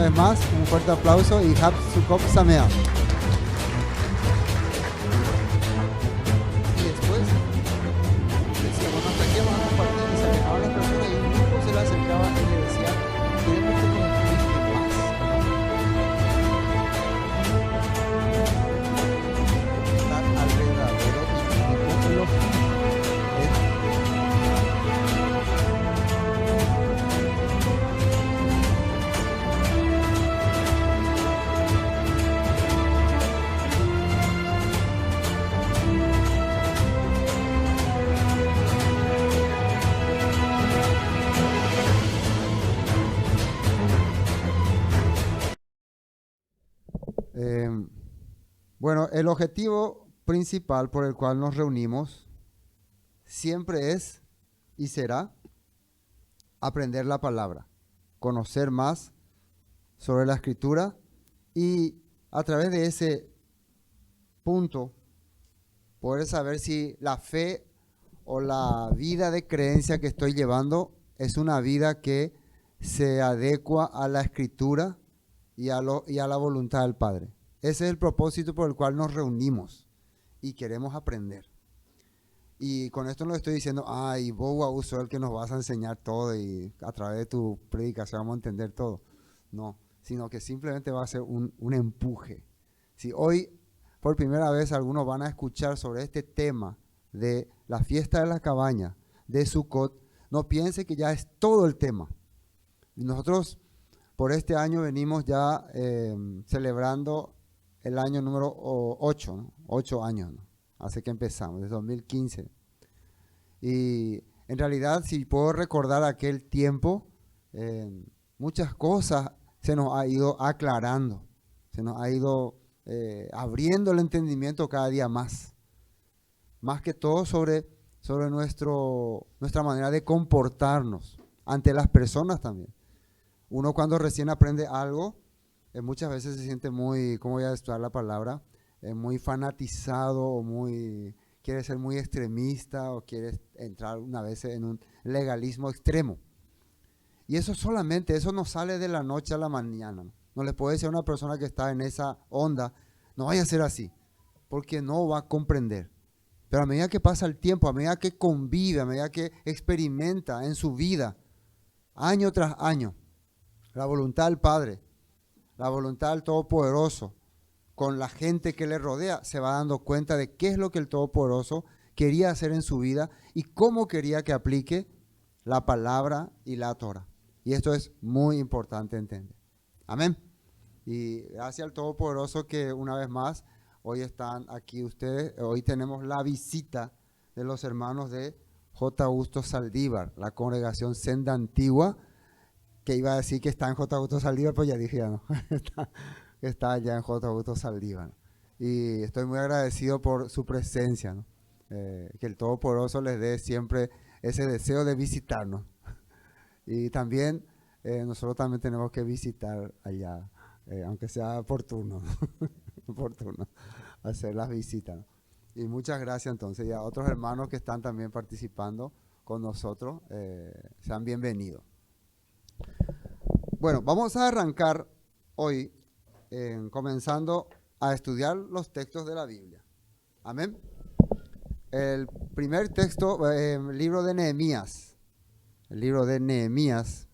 vez más, un fuerte aplauso y Hab Sukkot Sameach. Y después decíamos, hasta aquí vamos a compartir y se alejaban las personas y un grupo se le acercaba y le decía, queremos que nos explique más. Estar al verdadero y lo Bueno, el objetivo principal por el cual nos reunimos siempre es y será aprender la palabra, conocer más sobre la escritura y a través de ese punto poder saber si la fe o la vida de creencia que estoy llevando es una vida que se adecua a la escritura y a la voluntad del Padre. Ese es el propósito por el cual nos reunimos y queremos aprender. Y con esto no estoy diciendo, ay, vos sos el que nos vas a enseñar todo y a través de tu predicación vamos a entender todo. No, sino que simplemente va a ser un empuje. Si hoy por primera vez algunos van a escuchar sobre este tema de la fiesta de la cabaña, de Sukkot, no piense que ya es todo el tema. Nosotros por este año venimos ya celebrando el año número 8, ¿no? 8 años, ¿no? Hace que empezamos, desde 2015. Y en realidad, si puedo recordar aquel tiempo, muchas cosas se nos ha ido aclarando, se nos ha ido abriendo el entendimiento cada día más. Más que todo sobre nuestra manera de comportarnos ante las personas también. Uno cuando recién aprende algo, muchas veces se siente muy, ¿cómo voy a explicar la palabra? Muy fanatizado o quiere ser muy extremista o quiere entrar una vez en un legalismo extremo. Y eso no sale de la noche a la mañana. No le puede decir a una persona que está en esa onda, no vaya a ser así, porque no va a comprender. Pero a medida que pasa el tiempo, a medida que convive, a medida que experimenta en su vida, año tras año, la voluntad del Padre, la voluntad del Todopoderoso, con la gente que le rodea, se va dando cuenta de qué es lo que el Todopoderoso quería hacer en su vida y cómo quería que aplique la palabra y la Torah. Y esto es muy importante entender. Amén. Y gracias al Todopoderoso que una vez más, hoy están aquí ustedes, hoy tenemos la visita de los hermanos de J. Augusto Saldívar, la congregación Senda Antigua, que iba a decir que está en J. Augusto Saldívar, pues ya dije ya no, está allá en J. Augusto Saldívar. Y estoy muy agradecido por su presencia, ¿no? Que el Todopoderoso les dé siempre ese deseo de visitarnos. Y también nosotros también tenemos que visitar allá, aunque sea por turno, hacer las visitas, ¿no? Y muchas gracias entonces. Y a otros hermanos que están también participando con nosotros, sean bienvenidos. Bueno, vamos a arrancar hoy comenzando a estudiar los textos de la Biblia. Amén. El primer texto, el libro de Nehemías. El libro de Nehemías.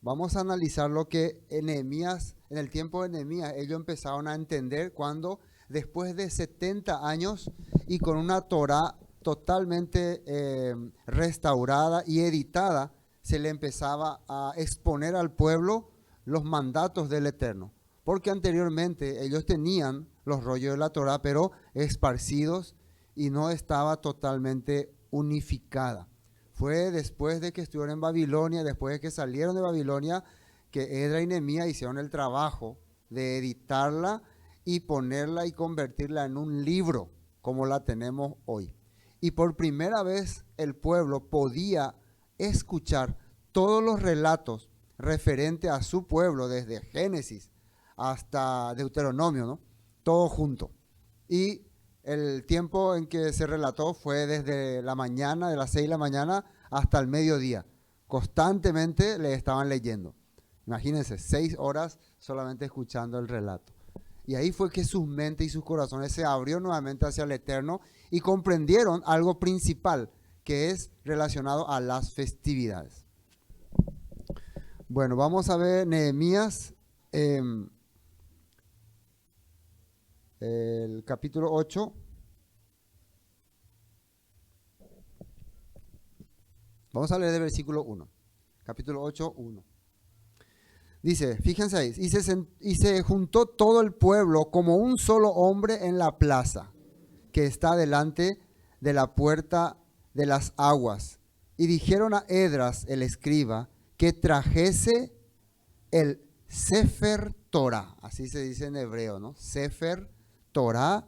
Vamos a analizar lo que en Nehemías, en el tiempo de Nehemías, ellos empezaron a entender cuando después de 70 años y con una Torá totalmente restaurada y editada, se le empezaba a exponer al pueblo los mandatos del Eterno. Porque anteriormente ellos tenían los rollos de la Torá, pero esparcidos y no estaba totalmente unificada. Fue después de que estuvieron en Babilonia, después de que salieron de Babilonia, que Esdras y Nehemías hicieron el trabajo de editarla y ponerla y convertirla en un libro, como la tenemos hoy. Y por primera vez el pueblo podía escuchar todos los relatos referentes a su pueblo, desde Génesis hasta Deuteronomio, ¿no? Todo junto. Y el tiempo en que se relató fue desde la mañana, de las 6 de la mañana hasta el mediodía. Constantemente le estaban leyendo. Imagínense, 6 horas solamente escuchando el relato. Y ahí fue que sus mentes y sus corazones se abrió nuevamente hacia el Eterno y comprendieron algo principal, que es relacionado a las festividades. Bueno, vamos a ver Nehemías, el capítulo 8. Vamos a leer del versículo 1. Capítulo 8, 1. Dice, fíjense ahí, y se juntó todo el pueblo como un solo hombre en la plaza, que está delante de la puerta de las aguas. Y dijeron a Esdras, el escriba, que trajese el Sefer Torah, así se dice en hebreo, ¿no? Sefer Torah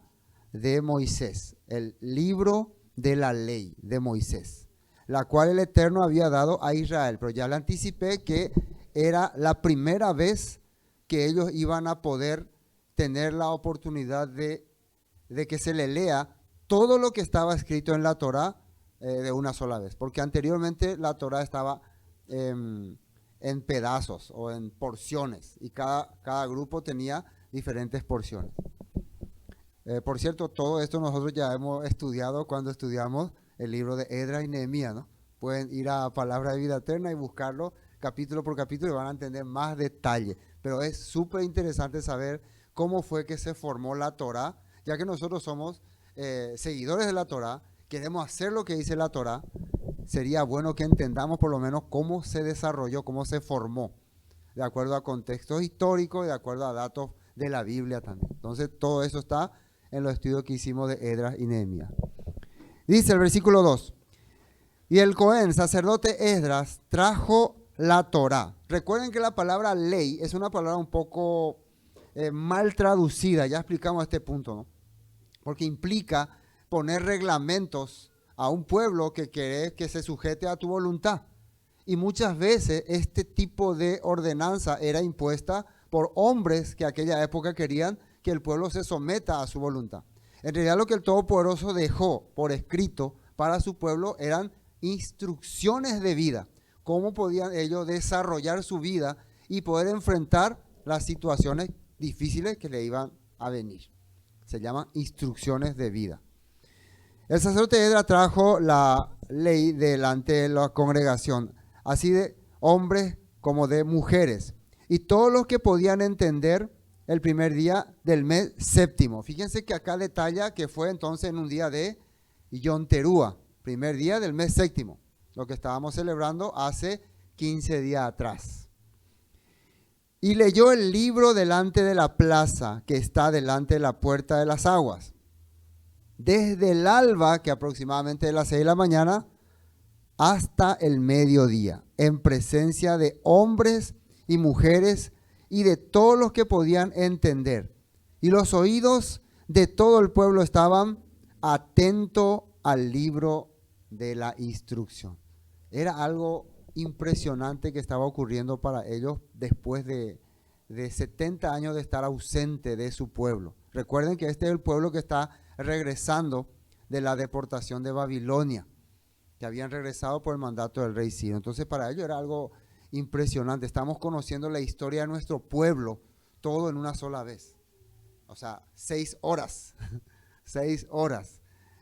de Moisés, el libro de la ley de Moisés, la cual el Eterno había dado a Israel. Pero ya le anticipé que era la primera vez que ellos iban a poder tener la oportunidad de que se le lea todo lo que estaba escrito en la Torah de una sola vez. Porque anteriormente la Torah estaba en pedazos o en porciones y cada grupo tenía diferentes porciones. Por cierto, todo esto nosotros ya hemos estudiado cuando estudiamos el libro de Esdras y Nehemías, ¿no? Pueden ir a Palabra de Vida Eterna y buscarlo capítulo por capítulo y van a entender más detalle. Pero es súper interesante saber cómo fue que se formó la Torah, ya que nosotros somos seguidores de la Torah, queremos hacer lo que dice la Torah. Sería bueno que entendamos por lo menos cómo se desarrolló, cómo se formó, de acuerdo a contextos históricos, de acuerdo a datos de la Biblia también. Entonces todo eso está en los estudios que hicimos de Esdras y Nehemías. Dice el versículo 2, y el Cohen, sacerdote Esdras, trajo la Torá. Recuerden que la palabra ley es una palabra un poco mal traducida, ya explicamos este punto, ¿no? Porque implica poner reglamentos a un pueblo que quiere que se sujete a tu voluntad. Y muchas veces este tipo de ordenanza era impuesta por hombres que aquella época querían que el pueblo se someta a su voluntad. En realidad lo que el Todopoderoso dejó por escrito para su pueblo eran instrucciones de vida. Cómo podían ellos desarrollar su vida y poder enfrentar las situaciones difíciles que le iban a venir. Se llaman instrucciones de vida. El sacerdote Esdras trajo la ley delante de la congregación, así de hombres como de mujeres, y todos los que podían entender el primer día del mes séptimo. Fíjense que acá detalla que fue entonces en un día de Yom Teruah, primer día del mes séptimo, lo que estábamos celebrando hace 15 días atrás. Y leyó el libro delante de la plaza que está delante de la puerta de las aguas. Desde el alba, que aproximadamente de las 6 de la mañana, hasta el mediodía, en presencia de hombres y mujeres y de todos los que podían entender. Y los oídos de todo el pueblo estaban atentos al libro de la instrucción. Era algo impresionante que estaba ocurriendo para ellos después de 70 años de estar ausente de su pueblo. Recuerden que este es el pueblo que está regresando de la deportación de Babilonia, que habían regresado por el mandato del rey Ciro. Entonces para ellos era algo impresionante. Estamos conociendo la historia de nuestro pueblo, todo en una sola vez. O sea, 6 horas. 6 horas.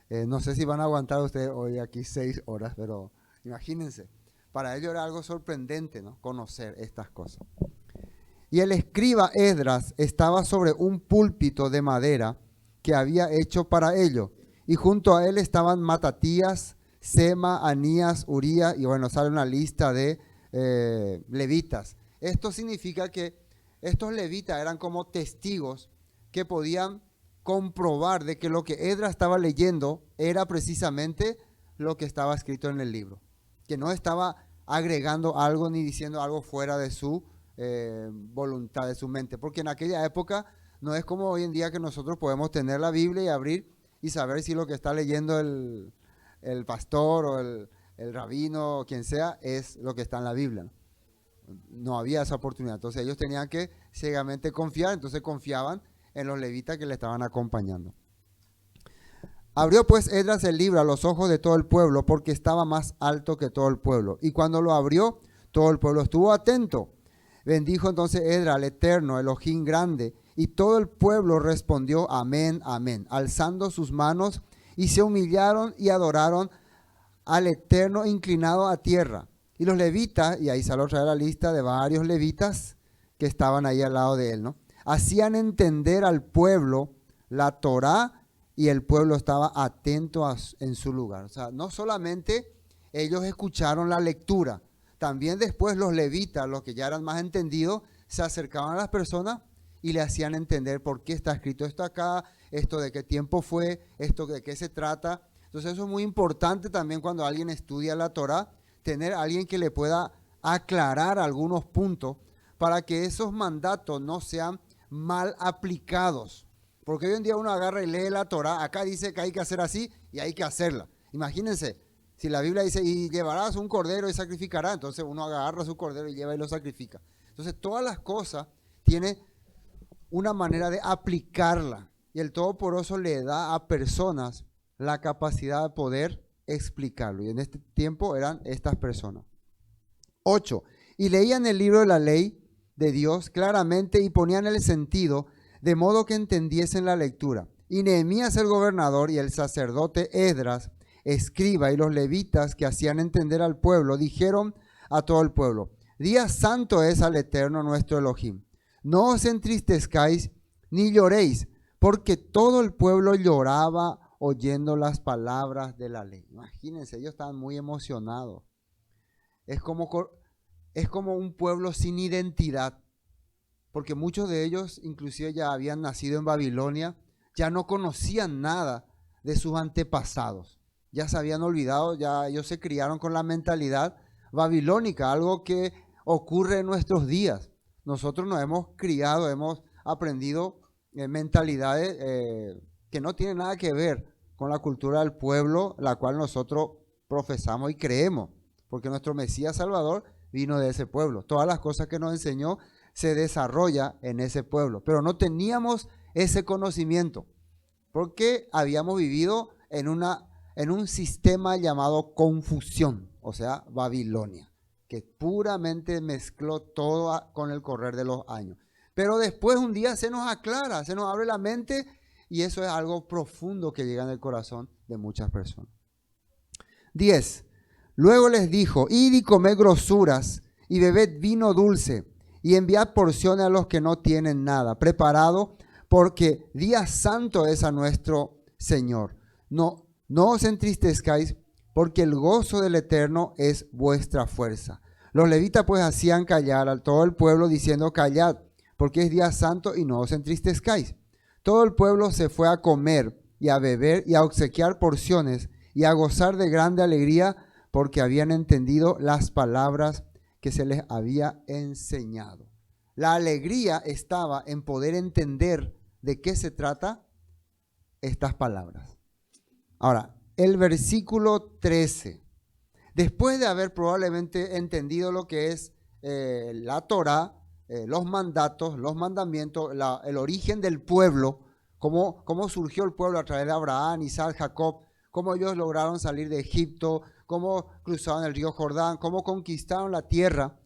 No sé si van a aguantar ustedes hoy aquí 6 horas, pero imagínense. Para ellos era algo sorprendente, ¿no? Conocer estas cosas. Y el escriba Esdras estaba sobre un púlpito de madera que había hecho para ello. Y junto a él estaban Matatías, Sema, Anías, Urías, y bueno, sale una lista de levitas. Esto significa que estos levitas eran como testigos que podían comprobar de que lo que Esdras estaba leyendo era precisamente lo que estaba escrito en el libro. Que no estaba agregando algo ni diciendo algo fuera de su voluntad, de su mente. Porque en aquella época no es como hoy en día que nosotros podemos tener la Biblia y abrir y saber si lo que está leyendo el pastor o el rabino o quien sea es lo que está en la Biblia. No había esa oportunidad. Entonces ellos tenían que ciegamente confiar, entonces confiaban en los levitas que le estaban acompañando. Abrió pues Esdras el libro a los ojos de todo el pueblo, porque estaba más alto que todo el pueblo. Y cuando lo abrió, todo el pueblo estuvo atento. Bendijo entonces Esdras al Eterno, Elohim grande, y todo el pueblo respondió amén, amén, alzando sus manos, y se humillaron y adoraron al Eterno inclinado a tierra. Y los levitas, y ahí sale otra vez la lista de varios levitas que estaban ahí al lado de él, ¿no? Hacían entender al pueblo la Torá, y el pueblo estaba atento en su lugar. O sea, no solamente ellos escucharon la lectura, también después los levitas, los que ya eran más entendidos, se acercaban a las personas y le hacían entender por qué está escrito esto acá, esto de qué tiempo fue, esto de qué se trata. Entonces eso es muy importante también cuando alguien estudia la Torá, tener a alguien que le pueda aclarar algunos puntos para que esos mandatos no sean mal aplicados. Porque hoy en día uno agarra y lee la Torá, acá dice que hay que hacer así y hay que hacerla. Imagínense, si la Biblia dice, y llevarás un cordero y sacrificará, entonces uno agarra su cordero y lleva y lo sacrifica. Entonces todas las cosas tienen una manera de aplicarla. Y el Todopoderoso le da a personas la capacidad de poder explicarlo. Y en este tiempo eran estas personas. 8. Y leían el libro de la ley de Dios claramente y ponían el sentido de modo que entendiesen la lectura. Y Nehemías el gobernador y el sacerdote Esdras, escriba, y los levitas que hacían entender al pueblo, dijeron a todo el pueblo: día santo es al Eterno nuestro Elohim. No os entristezcáis ni lloréis, porque todo el pueblo lloraba oyendo las palabras de la ley. Imagínense, ellos estaban muy emocionados. Es como un pueblo sin identidad, porque muchos de ellos inclusive ya habían nacido en Babilonia, ya no conocían nada de sus antepasados, ya se habían olvidado, ya ellos se criaron con la mentalidad babilónica, algo que ocurre en nuestros días. Nosotros nos hemos criado, hemos aprendido mentalidades que no tienen nada que ver con la cultura del pueblo, la cual nosotros profesamos y creemos, porque nuestro Mesías Salvador vino de ese pueblo. Todas las cosas que nos enseñó se desarrolla en ese pueblo, pero no teníamos ese conocimiento, porque habíamos vivido en un sistema llamado confusión, o sea, Babilonia, que puramente mezcló todo con el correr de los años. Pero después un día se nos aclara, se nos abre la mente, y eso es algo profundo que llega en el corazón de muchas personas. 10. Luego les dijo: id y comed grosuras y bebed vino dulce y enviad porciones a los que no tienen nada preparado, porque día santo es a nuestro Señor. No os entristezcáis, porque el gozo del Eterno es vuestra fuerza. Los levitas pues hacían callar a todo el pueblo, diciendo: callad, porque es día santo y no os entristezcáis. Todo el pueblo se fue a comer y a beber y a obsequiar porciones y a gozar de grande alegría, porque habían entendido las palabras que se les había enseñado. La alegría estaba en poder entender de qué se trata estas palabras. Ahora, el versículo 13. Después de haber probablemente entendido lo que es la Torá, los mandatos, los mandamientos, el origen del pueblo, cómo surgió el pueblo a través de Abraham, Isaac, Jacob, cómo ellos lograron salir de Egipto, cómo cruzaron el río Jordán, cómo conquistaron la tierra.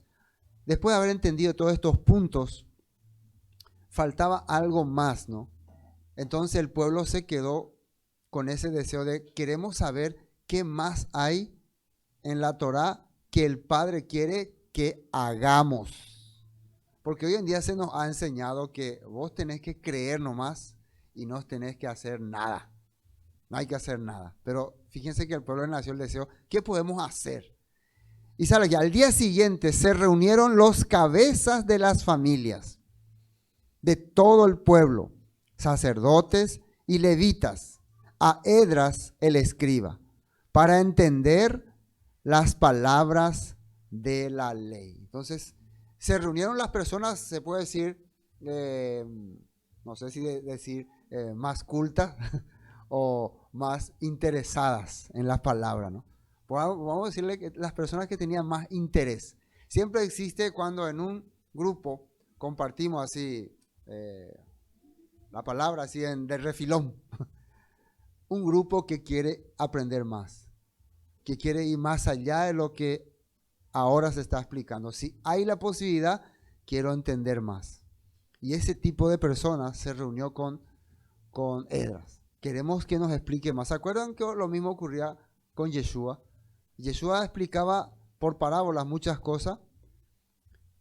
Después de haber entendido todos estos puntos, faltaba algo más, ¿no? Entonces el pueblo se quedó con ese deseo de: queremos saber qué más hay en la Torá que el Padre quiere que hagamos. Porque hoy en día se nos ha enseñado que vos tenés que creer nomás y no tenés que hacer nada. No hay que hacer nada. Pero fíjense que el pueblo nació el deseo: ¿qué podemos hacer? Y sale que al día siguiente se reunieron los cabezas de las familias de todo el pueblo, sacerdotes y levitas, a Esdras el escriba, para entender las palabras de la ley. Entonces, se reunieron las personas, se puede decir, no sé si decir más cultas o más interesadas en las palabras, ¿no? Vamos a decirle que las personas que tenían más interés. Siempre existe cuando en un grupo compartimos así la palabra así de refilón. un grupo que quiere aprender más, que quiere ir más allá de lo que ahora se está explicando. Si hay la posibilidad, quiero entender más. Y ese tipo de personas se reunió con Esdras. Queremos que nos explique más. ¿Se acuerdan que lo mismo ocurría con Yeshua? Yeshua explicaba por parábolas muchas cosas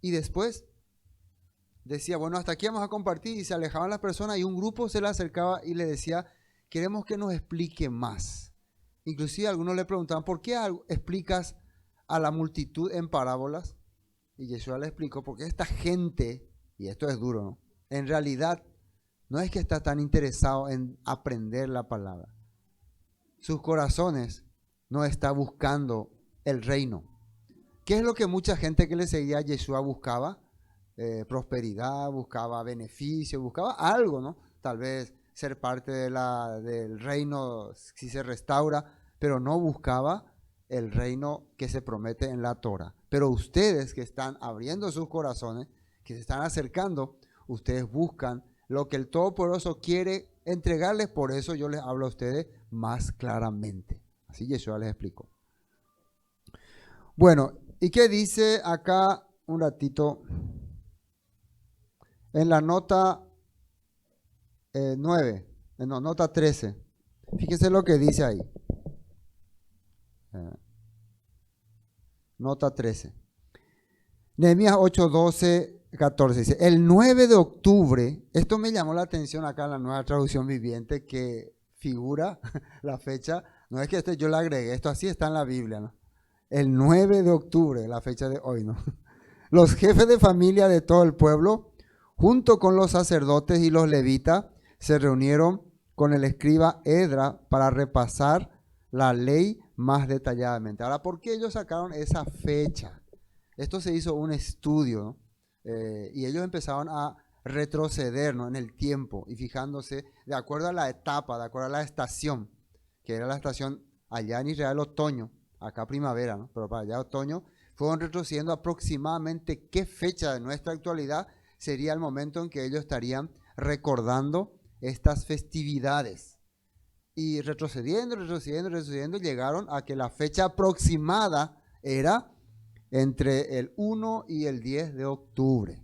y después decía, bueno, hasta aquí vamos a compartir, y se alejaban las personas y un grupo se le acercaba y le decía, queremos que nos explique más. Inclusive algunos le preguntaban, ¿por qué explicas a la multitud en parábolas? Y Yeshua le explicó, porque esta gente, y esto es duro, ¿no? En realidad no es que está tan interesado en aprender la palabra. Sus corazones no está buscando el reino. ¿Qué es lo que mucha gente que le seguía a Yeshua buscaba? Prosperidad, buscaba beneficio, buscaba algo, ¿no? Tal vez ser parte del reino si se restaura, pero no buscaba el reino que se promete en la Torah. Pero ustedes que están abriendo sus corazones, que se están acercando, ustedes buscan lo que el Todopoderoso quiere entregarles, por eso yo les hablo a ustedes más claramente. Así Yeshua les explicó. Bueno, ¿y qué dice acá un ratito? En la nota 9, no, nota 13. Fíjense lo que dice ahí. Nota 13. Nehemías 8, 12, 14 dice, el 9 de octubre, esto me llamó la atención acá en la Nueva Traducción Viviente, que figura la fecha, no es que yo le agregué, esto así está en la Biblia, ¿no? El 9 de octubre, la fecha de hoy, ¿no? Los jefes de familia de todo el pueblo, junto con los sacerdotes y los levitas, se reunieron con el escriba Esdras para repasar la ley más detalladamente. Ahora, ¿por qué ellos sacaron esa fecha? Esto se hizo un estudio, ¿no? Y ellos empezaron a retroceder, ¿no?, en el tiempo y fijándose de acuerdo a la etapa, de acuerdo a la estación, que era la estación allá en Israel otoño, acá primavera, ¿no? Pero para allá otoño, fueron retrocediendo aproximadamente qué fecha de nuestra actualidad sería el momento en que ellos estarían recordando estas festividades. Y retrocediendo, llegaron a que la fecha aproximada era entre el 1 y el 10 de octubre.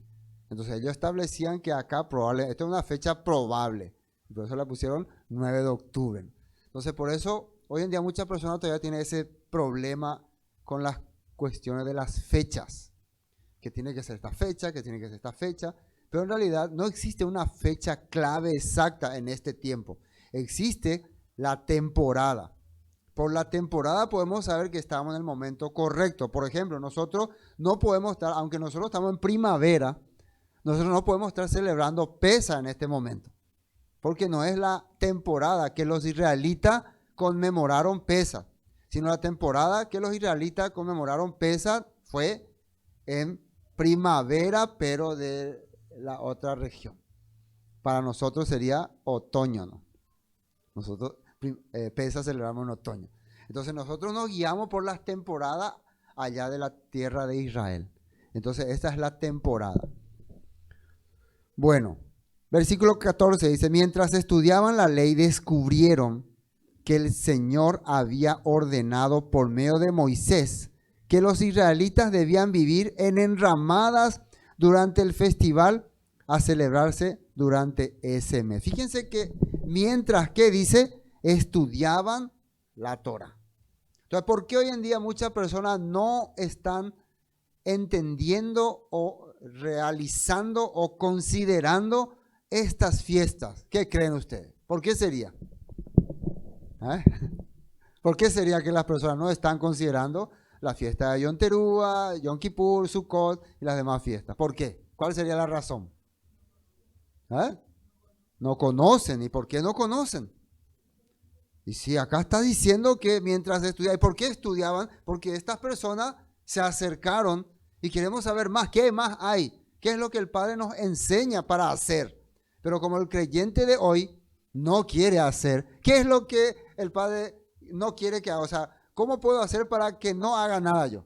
Entonces ellos establecían que acá probable, esta es una fecha probable, por eso la pusieron 9 de octubre. Entonces por eso hoy en día muchas personas todavía tienen ese problema con las cuestiones de las fechas, que tiene que ser esta fecha, que tiene que ser esta fecha, pero en realidad no existe una fecha clave exacta en este tiempo. Existe la temporada. Por la temporada podemos saber que estamos en el momento correcto. Por ejemplo, nosotros no podemos estar, aunque nosotros estamos en primavera, nosotros no podemos estar celebrando Pesaj en este momento, porque no es la temporada que los israelitas conmemoraron Pesaj, sino la temporada que los israelitas conmemoraron Pesaj fue en primavera, pero de la otra región. Para nosotros sería otoño, ¿no? Nosotros Pesaj celebramos en otoño. Entonces nosotros nos guiamos por las temporadas allá de la tierra de Israel. Entonces esta es la temporada. Bueno, versículo 14 dice, mientras estudiaban la ley descubrieron que el Señor había ordenado por medio de Moisés que los israelitas debían vivir en enramadas durante el festival a celebrarse durante ese mes. Fíjense que mientras que dice, estudiaban la Torah. Entonces, ¿por qué hoy en día muchas personas no están entendiendo o realizando o considerando estas fiestas? ¿Qué creen ustedes? ¿Por qué sería? ¿Por qué sería que las personas no están considerando la fiesta de Yom Teruah, Yom Kippur, Sukkot y las demás fiestas? ¿Por qué? ¿Cuál sería la razón? No conocen. ¿Y por qué no conocen? Y si acá está diciendo que mientras estudiaban, ¿por qué estudiaban? Porque estas personas se acercaron y queremos saber más. ¿Qué más hay? ¿Qué es lo que el Padre nos enseña para hacer? Pero como el creyente de hoy no quiere hacer, ¿qué es lo que el Padre no quiere que haga? O sea, ¿cómo puedo hacer para que no haga nada yo?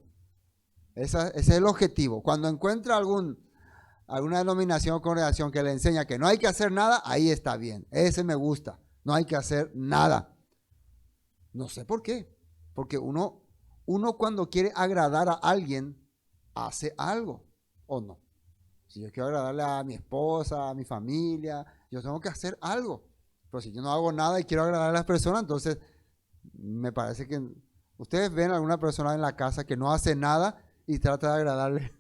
Ese es el objetivo. Cuando encuentra alguna denominación o congregación que le enseña que no hay que hacer nada, ahí está bien. Ese me gusta. No hay que hacer nada. No sé por qué. Porque uno cuando quiere agradar a alguien, hace algo, ¿o no? Si yo quiero agradarle a mi esposa, a mi familia, yo tengo que hacer algo. Pero si yo no hago nada y quiero agradar a las personas, entonces me parece que ustedes ven a alguna persona en la casa que no hace nada y trata de agradarle.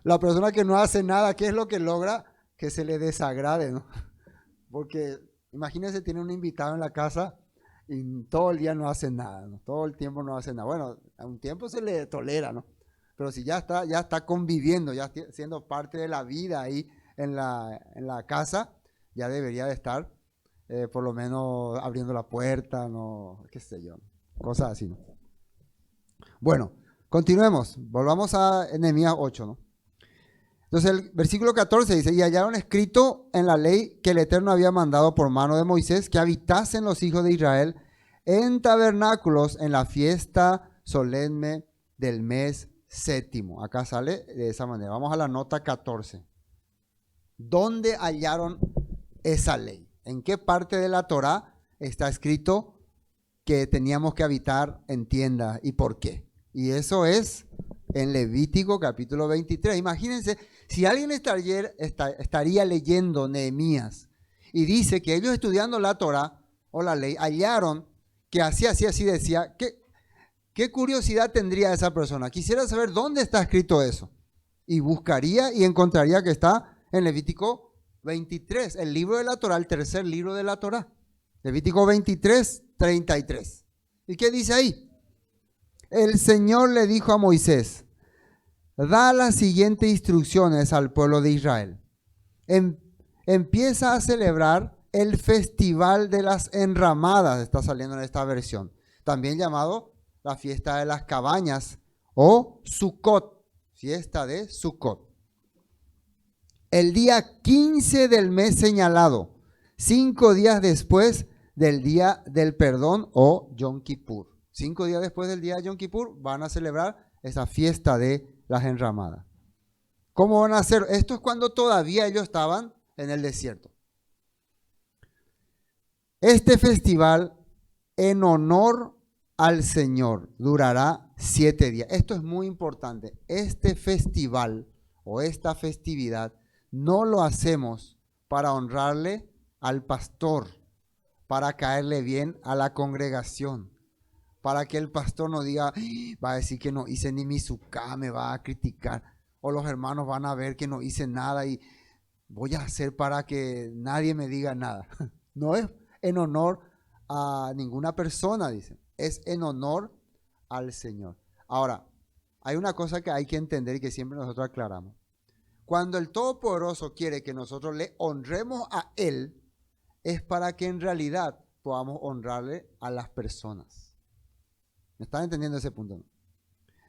La persona que no hace nada, ¿qué es lo que logra? Que se le desagrade, ¿no? Porque imagínense, tiene un invitado en la casa y todo el día no hace nada, ¿no? Todo el tiempo no hace nada. Bueno, a un tiempo se le tolera, ¿no? Pero si ya está conviviendo, ya siendo parte de la vida ahí en la casa, ya debería de estar por lo menos abriendo la puerta, no, qué sé yo, cosas así, ¿no? Bueno, continuemos, volvamos a Nehemías 8, ¿no? Entonces el versículo 14 dice, y hallaron escrito en la ley que el Eterno había mandado por mano de Moisés que habitasen los hijos de Israel en tabernáculos en la fiesta solemne del mes séptimo. Acá sale de esa manera. Vamos a la nota 14. ¿Dónde hallaron esa ley? ¿En qué parte de la Torá está escrito que teníamos que habitar en tiendas y por qué? Y eso es en Levítico capítulo 23. Imagínense, si alguien estaría leyendo Nehemías y dice que ellos estudiando la Torá o la ley hallaron que así decía, ¿qué curiosidad tendría esa persona? Quisiera saber dónde está escrito eso. Y buscaría y encontraría que está en Levítico 23, el libro de la Torá, el tercer libro de la Torá. Levítico 23, 33. ¿Y qué dice ahí? El Señor le dijo a Moisés, da las siguientes instrucciones al pueblo de Israel. Empieza a celebrar el festival de las enramadas, está saliendo en esta versión, también llamado la fiesta de las cabañas o Sukkot, fiesta de Sukkot. El día 15 del mes señalado, 5 días después del día del perdón o Yom Kippur. 5 días después del día de Yom Kippur van a celebrar esa fiesta de las enramadas. ¿Cómo van a hacer? Esto es cuando todavía ellos estaban en el desierto. Este festival en honor al Señor durará 7 días. Esto es muy importante. Este festival o esta festividad no lo hacemos para honrarle al pastor, para caerle bien a la congregación, para que el pastor no diga, va a decir que no hice ni mi suká, me va a criticar, o los hermanos van a ver que no hice nada y voy a hacer para que nadie me diga nada. No es en honor a ninguna persona, dice, es en honor al Señor. Ahora, hay una cosa que hay que entender y que siempre nosotros aclaramos. Cuando el Todopoderoso quiere que nosotros le honremos a Él, es para que en realidad podamos honrarle a las personas. ¿Me están entendiendo ese punto?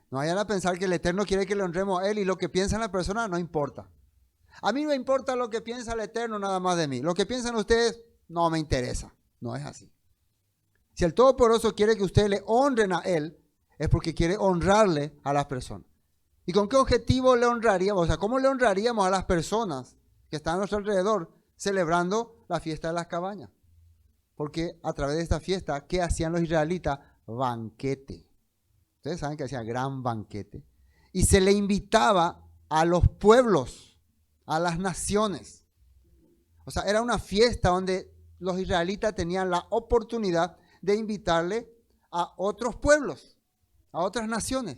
No vayan a pensar que el Eterno quiere que le honremos a Él y lo que piensan las personas no importa. A mí me importa lo que piensa el Eterno nada más de mí. Lo que piensan ustedes no me interesa. No es así. Si el Todopoderoso quiere que ustedes le honren a Él, es porque quiere honrarle a las personas. ¿Y con qué objetivo le honraríamos? O sea, ¿cómo le honraríamos a las personas que están a nuestro alrededor celebrando la fiesta de las cabañas? Porque a través de esta fiesta, ¿qué hacían los israelitas? Banquete. Ustedes saben que hacían gran banquete. Y se le invitaba a los pueblos, a las naciones. O sea, era una fiesta donde los israelitas tenían la oportunidad de invitarle a otros pueblos, a otras naciones.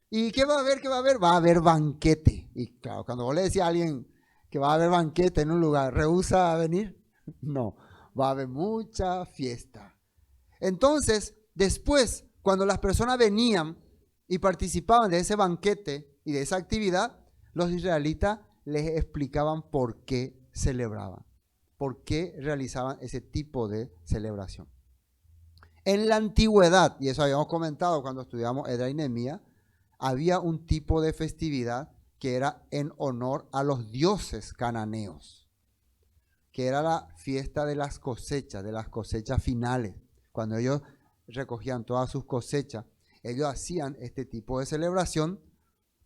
¿Y qué va a haber? ¿Qué va a haber? Va a haber banquete. Y claro, cuando vos le decís a alguien que va a haber banquete en un lugar, ¿rehúsa venir? No, va a haber mucha fiesta. Entonces, después, cuando las personas venían y participaban de ese banquete y de esa actividad, los israelitas les explicaban por qué celebraban, por qué realizaban ese tipo de celebración. En la antigüedad, y eso habíamos comentado cuando estudiamos Esdras y Nehemías, había un tipo de festividad que era en honor a los dioses cananeos, que era la fiesta de las cosechas finales. Cuando ellos recogían todas sus cosechas, ellos hacían este tipo de celebración,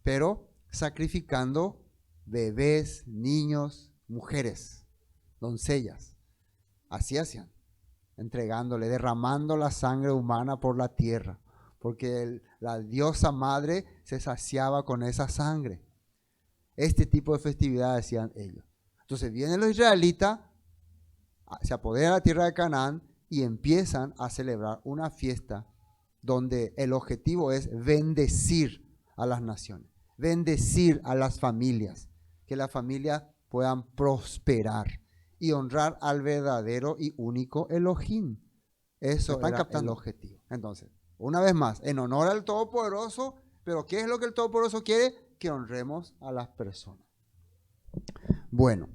pero sacrificando bebés, niños, mujeres, doncellas. Así hacían. entregándole, derramando la sangre humana por la tierra, porque la diosa madre se saciaba con esa sangre. Este tipo de festividad hacían ellos. Entonces vienen los israelitas, se apoderan de la tierra de Canaán y empiezan a celebrar una fiesta donde el objetivo es bendecir a las naciones, bendecir a las familias, que las familias puedan prosperar y honrar al verdadero y único Elohim. Eso era el objetivo. Entonces, una vez más, en honor al Todopoderoso, pero ¿qué es lo que el Todopoderoso quiere? Que honremos a las personas. Bueno,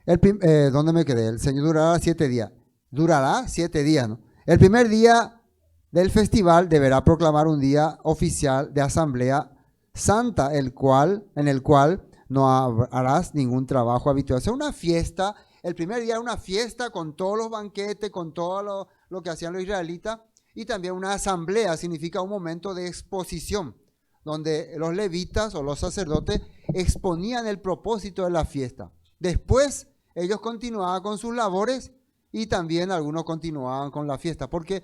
¿dónde me quedé? El Señor durará 7 días. Durará 7 días, ¿no? El primer día del festival deberá proclamar un día oficial de asamblea santa, en el cual no harás ningún trabajo habitual. O sea, una fiesta, el primer día era una fiesta con todos los banquetes, con todo lo que hacían los israelitas, y también una asamblea significa un momento de exposición, donde los levitas o los sacerdotes exponían el propósito de la fiesta. Después ellos continuaban con sus labores y también algunos continuaban con la fiesta, porque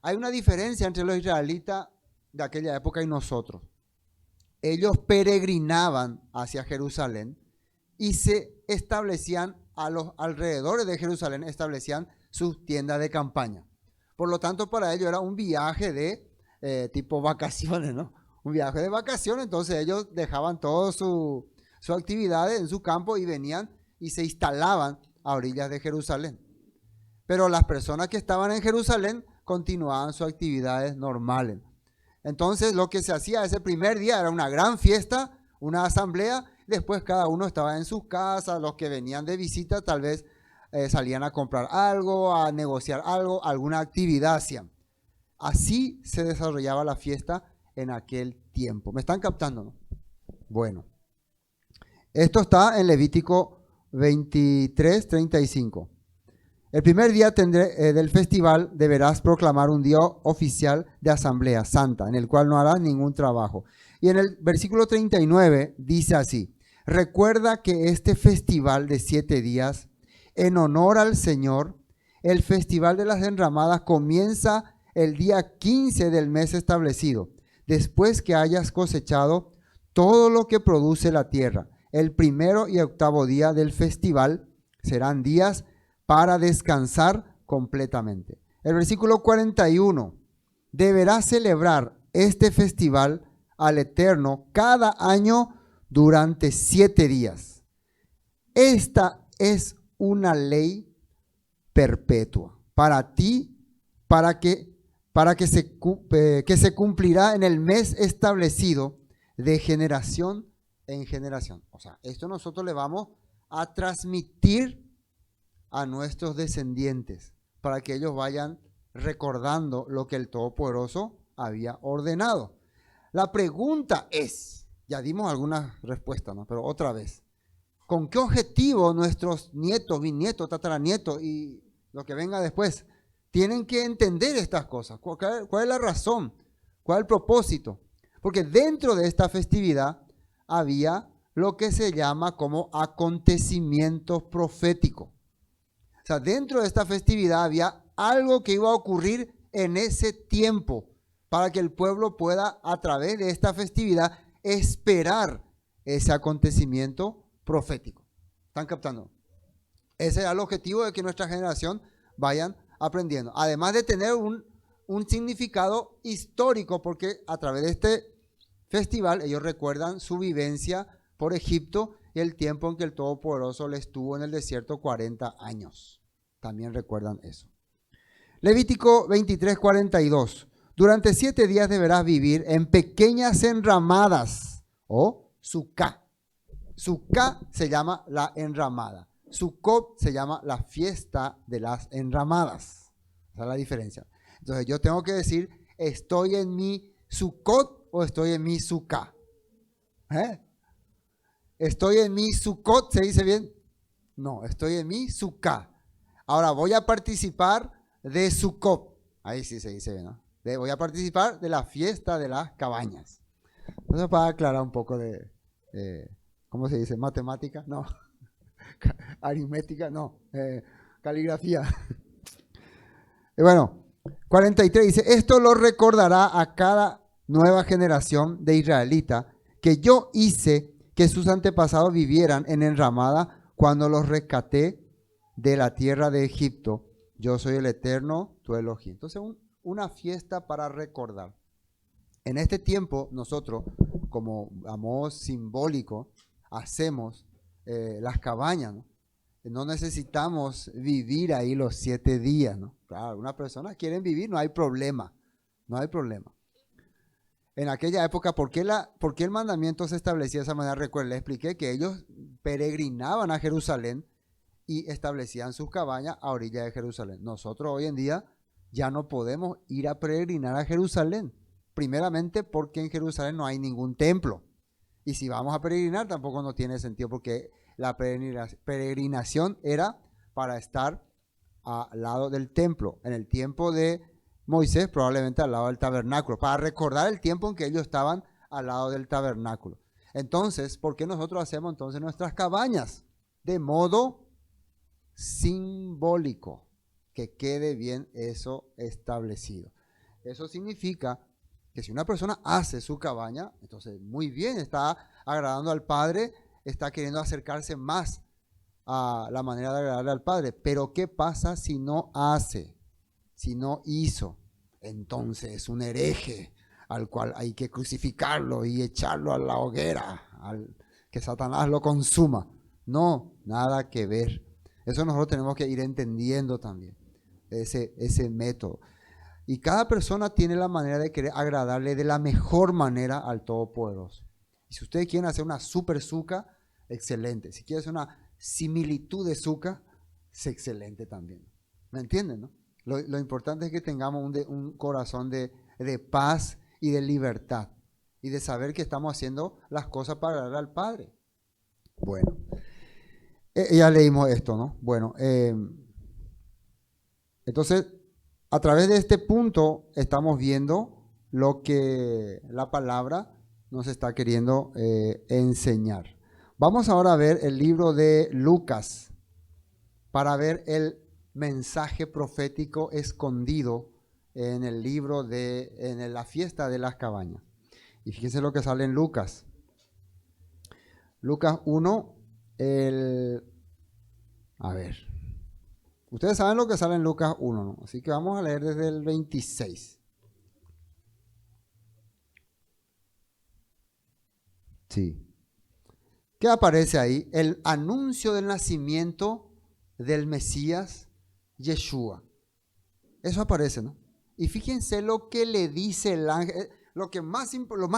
hay una diferencia entre los israelitas de aquella época y nosotros. Ellos peregrinaban hacia Jerusalén y se establecían a los alrededores de Jerusalén, establecían sus tiendas de campaña. Por lo tanto, para ellos era un viaje de tipo vacaciones, ¿no? Un viaje de vacaciones, entonces ellos dejaban todas sus actividades en su campo y venían y se instalaban a orillas de Jerusalén. Pero las personas que estaban en Jerusalén continuaban sus actividades normales. Entonces lo que se hacía ese primer día era una gran fiesta, una asamblea, después cada uno estaba en sus casas, los que venían de visita tal vez salían a comprar algo, a negociar algo, alguna actividad hacían. Así se desarrollaba la fiesta en aquel tiempo. ¿Me están captando, no? Bueno, esto está en Levítico 23, 35. El primer día del festival deberás proclamar un día oficial de asamblea santa, en el cual no harás ningún trabajo. Y en el versículo 39 dice así: recuerda que este festival de 7 días, en honor al Señor, el festival de las enramadas comienza el día 15 del mes establecido, después que hayas cosechado todo lo que produce la tierra. El primero y octavo día del festival serán días para descansar completamente. El versículo 41, deberás celebrar este festival al Eterno cada año durante 7 días. Esta es una ley perpetua para ti, que se cumplirá en el mes establecido de generación en generación. O sea, esto nosotros le vamos a transmitir a nuestros descendientes para que ellos vayan recordando lo que el Todopoderoso había ordenado. La pregunta es, ya dimos algunas respuestas, ¿no? Pero otra vez, ¿con qué objetivo nuestros nietos, bisnietos, tataranietos y lo que venga después tienen que entender estas cosas? ¿Cuál es la razón? ¿Cuál es el propósito? Porque dentro de esta festividad había lo que se llama como acontecimientos proféticos. O sea, dentro de esta festividad había algo que iba a ocurrir en ese tiempo para que el pueblo pueda, a través de esta festividad, esperar ese acontecimiento profético. ¿Están captando? Ese era el objetivo de que nuestra generación vayan aprendiendo. Además de tener un significado histórico, porque a través de este festival ellos recuerdan su vivencia por Egipto y el tiempo en que el Todopoderoso les estuvo en el desierto 40 años. También recuerdan eso. Levítico 23, 42. Durante 7 días deberás vivir en pequeñas enramadas o suká. Suká se llama la enramada. Sukkot se llama la fiesta de las enramadas. Esa es la diferencia. Entonces yo tengo que decir, ¿estoy en mi Sukkot o estoy en mi suká? ¿Estoy en mi Sukkot? ¿Se dice bien? No, estoy en mi suká. Ahora voy a participar de Sukkot. Ahí sí se dice bien, ¿no? Voy a participar de la fiesta de las cabañas. Entonces, para aclarar un poco de ¿cómo se dice? ¿Matemática? No. ¿Aritmética? No. Caligrafía. Y bueno, 43 dice, esto lo recordará a cada nueva generación de israelitas que yo hice que sus antepasados vivieran en enramada cuando los rescaté de la tierra de Egipto. Yo soy el Eterno, tu Elohim. Entonces, una fiesta para recordar. En este tiempo, nosotros, como a modo simbólico, hacemos las cabañas, ¿no? No necesitamos vivir ahí los 7 días, ¿no? Claro, algunas personas quieren vivir, no hay problema, no hay problema. En aquella época, ¿por qué el mandamiento se establecía de esa manera? Recuerden, les expliqué que ellos peregrinaban a Jerusalén y establecían sus cabañas a orilla de Jerusalén. Nosotros hoy en día ya no podemos ir a peregrinar a Jerusalén. Primeramente porque en Jerusalén no hay ningún templo. Y si vamos a peregrinar tampoco no tiene sentido porque la peregrinación era para estar al lado del templo. En el tiempo de Moisés probablemente al lado del tabernáculo, para recordar el tiempo en que ellos estaban al lado del tabernáculo. Entonces, ¿por qué nosotros hacemos entonces nuestras cabañas? De modo simbólico, que quede bien eso establecido. Eso significa que si una persona hace su cabaña, entonces muy bien, está agradando al Padre, está queriendo acercarse más a la manera de agradarle al Padre. Pero ¿qué pasa si no hace? Si no hizo? Entonces es un hereje al cual hay que crucificarlo y echarlo a la hoguera, que Satanás lo consuma. No, nada que ver. Eso nosotros tenemos que ir entendiendo también, ese método. Y cada persona tiene la manera de querer agradarle de la mejor manera al Todopoderoso. Y si ustedes quieren hacer una super suca, excelente. Si quieren hacer una similitud de suca, es excelente también. ¿Me entienden, no? Lo importante es que tengamos un corazón de paz y de libertad. Y de saber que estamos haciendo las cosas para agradar al Padre. Bueno, ya leímos esto, ¿no? Bueno, entonces, a través de este punto estamos viendo lo que la palabra nos está queriendo enseñar. Vamos ahora a ver el libro de Lucas para ver el mensaje profético escondido en el libro en la fiesta de las cabañas. Y fíjense lo que sale en Lucas. Lucas 1, a ver. Ustedes saben lo que sale en Lucas 1, ¿no? Así que vamos a leer desde el 26. Sí. ¿Qué aparece ahí? El anuncio del nacimiento del Mesías, Yeshua. Eso aparece, ¿no? Y fíjense lo que le dice el ángel. Lo más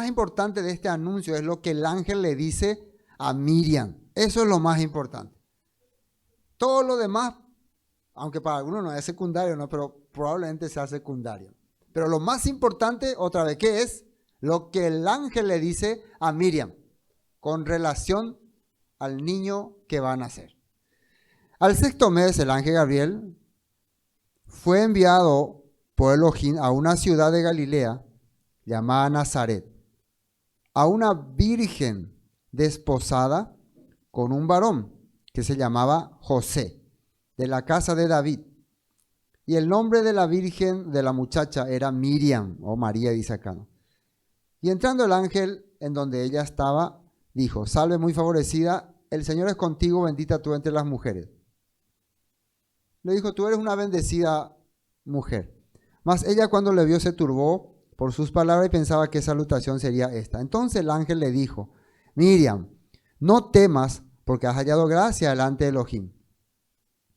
importante de este anuncio es lo que el ángel le dice a Miriam. Eso es lo más importante. Todo lo demás, aunque para algunos no es secundario, ¿no? Pero probablemente sea secundario. Pero lo más importante, otra vez, ¿qué es? Lo que el ángel le dice a Miriam con relación al niño que va a nacer. Al 6º mes, el ángel Gabriel fue enviado por Elohim a una ciudad de Galilea llamada Nazaret, a una virgen desposada con un varón que se llamaba José, de la casa de David. Y el nombre de la virgen, de la muchacha, era Miriam, o María, dice acá, ¿no? Y entrando el ángel en donde ella estaba, dijo: salve muy favorecida, el Señor es contigo, bendita tú entre las mujeres. Le dijo: tú eres una bendecida mujer. Mas ella, cuando le vio, se turbó por sus palabras y pensaba qué salutación sería esta. Entonces el ángel le dijo: Miriam, no temas, porque has hallado gracia delante de Elohim.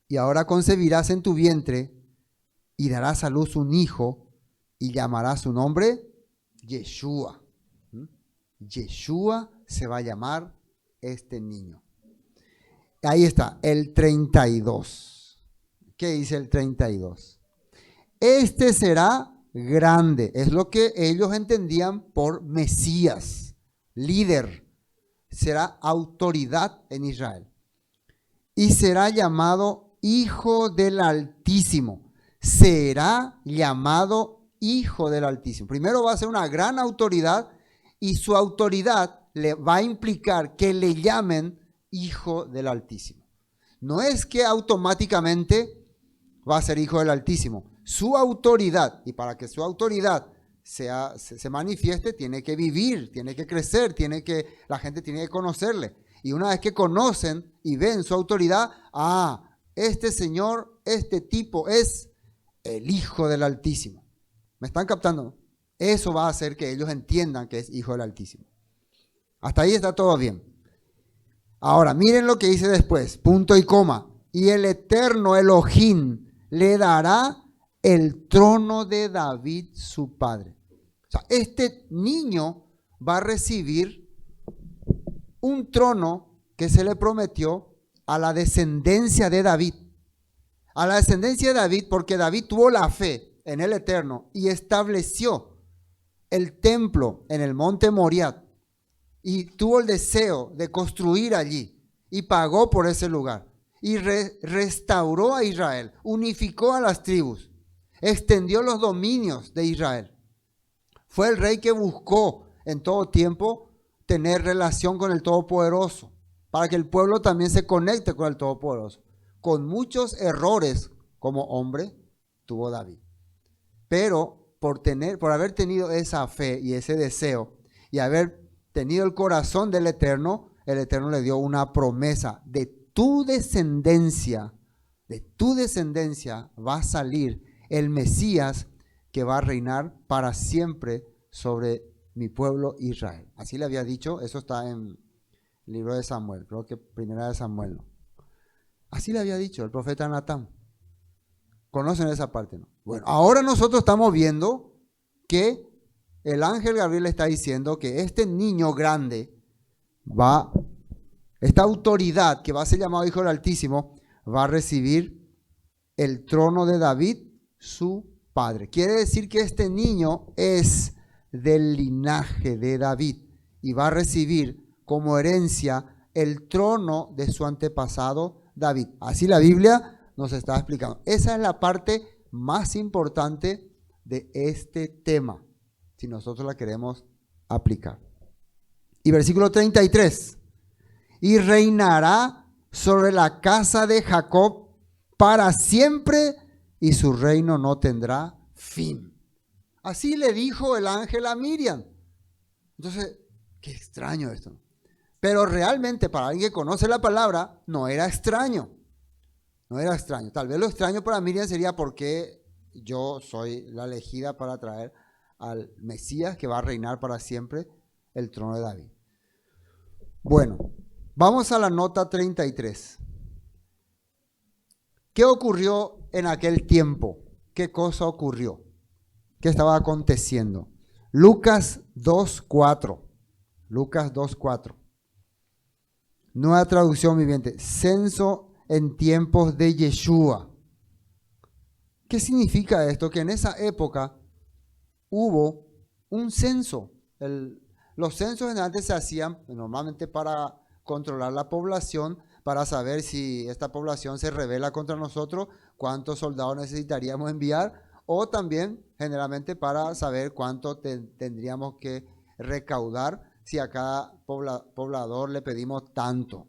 Y ahora concebirás en tu vientre y darás a luz un hijo y llamarás su nombre Yeshua. Yeshua se va a llamar este niño. Ahí está, el 32. ¿Qué dice el 32? Este será grande. Es lo que ellos entendían por Mesías, líder. Será autoridad en Israel. Y será llamado Hijo del Altísimo. Será llamado Hijo del Altísimo. Primero va a ser una gran autoridad y su autoridad le va a implicar que le llamen Hijo del Altísimo. No es que automáticamente va a ser Hijo del Altísimo, su autoridad. Y para que su autoridad se manifieste, tiene que vivir, tiene que crecer, la gente tiene que conocerle. Y una vez que conocen y ven su autoridad, este señor, este tipo es el Hijo del Altísimo. ¿Me están captando? Eso va a hacer que ellos entiendan que es Hijo del Altísimo. Hasta ahí está todo bien. Ahora, miren lo que dice después, punto y coma. Y el eterno Elohim le dará el trono de David, su padre. O sea, este niño va a recibir un trono que se le prometió a la descendencia de David. A la descendencia de David, porque David tuvo la fe en el Eterno y estableció el templo en el monte Moriah y tuvo el deseo de construir allí y pagó por ese lugar y restauró a Israel, unificó a las tribus, extendió los dominios de Israel. Fue el rey que buscó en todo tiempo tener relación con el Todopoderoso, para que el pueblo también se conecte con el Todopoderoso. Con muchos errores como hombre tuvo David. Pero por haber tenido esa fe y ese deseo y haber tenido el corazón del Eterno, el Eterno le dio una promesa: de tu descendencia va a salir el Mesías que va a reinar para siempre sobre mi pueblo Israel. Así le había dicho, eso está en el libro de Samuel, creo que primera de Samuel, ¿no? Así le había dicho el profeta Natán. ¿Conocen esa parte, no? Bueno, ahora nosotros estamos viendo que el ángel Gabriel está diciendo que este niño grande esta autoridad que va a ser llamado Hijo del Altísimo, va a recibir el trono de David, su padre. Quiere decir que este niño es del linaje de David y va a recibir como herencia el trono de su antepasado David. Así la Biblia nos está explicando. Esa es la parte más importante de este tema, si nosotros la queremos aplicar. Y versículo 33. Y reinará sobre la casa de Jacob para siempre, y su reino no tendrá fin. Así le dijo el ángel a Miriam. Entonces, qué extraño esto. Pero realmente para alguien que conoce la palabra, no era extraño. No era extraño. Tal vez lo extraño para Miriam sería porque yo soy la elegida para traer al Mesías que va a reinar para siempre el trono de David. Bueno, vamos a la nota 33. ¿Qué ocurrió en aquel tiempo? ¿Qué cosa ocurrió? ¿Qué estaba aconteciendo? Lucas 2:4. Lucas 2:4. Nueva traducción viviente. Censo en tiempos de Yeshua. ¿Qué significa esto? Que en esa época hubo un censo. Los censos en antes se hacían normalmente para controlar la población, para saber si esta población se rebela contra nosotros, cuántos soldados necesitaríamos enviar, o también generalmente para saber cuánto tendríamos que recaudar si a cada poblador le pedimos tanto.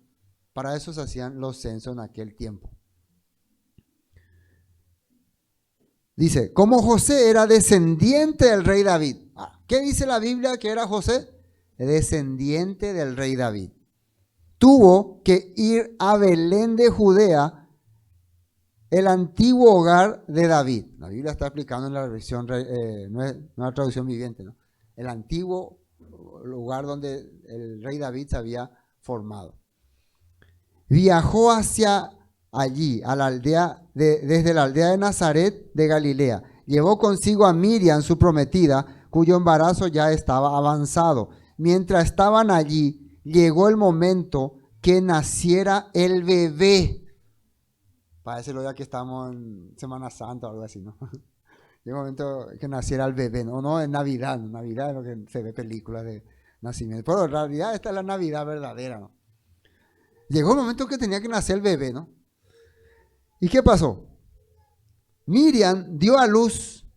Para eso se hacían los censos en aquel tiempo. Dice, como José era descendiente del rey David. ¿Qué dice la Biblia que era José? Descendiente del rey David. Tuvo que ir a Belén de Judea, el antiguo hogar de David. La Biblia está explicando en la versión, no la traducción viviente, ¿no? El antiguo lugar donde el rey David se había formado. Viajó hacia allí, a la aldea desde la aldea de Nazaret de Galilea. Llevó consigo a Miriam, su prometida, cuyo embarazo ya estaba avanzado. Mientras estaban allí, llegó el momento que naciera el bebé. Parece lo ya que estamos en Semana Santa o algo así, ¿no? Llegó el momento que naciera el bebé, no en Navidad. En Navidad es lo que se ve películas de nacimiento. Pero en realidad esta es la Navidad verdadera, ¿no? Llegó el momento que tenía que nacer el bebé, ¿no? ¿Y qué pasó? Miriam dio a luz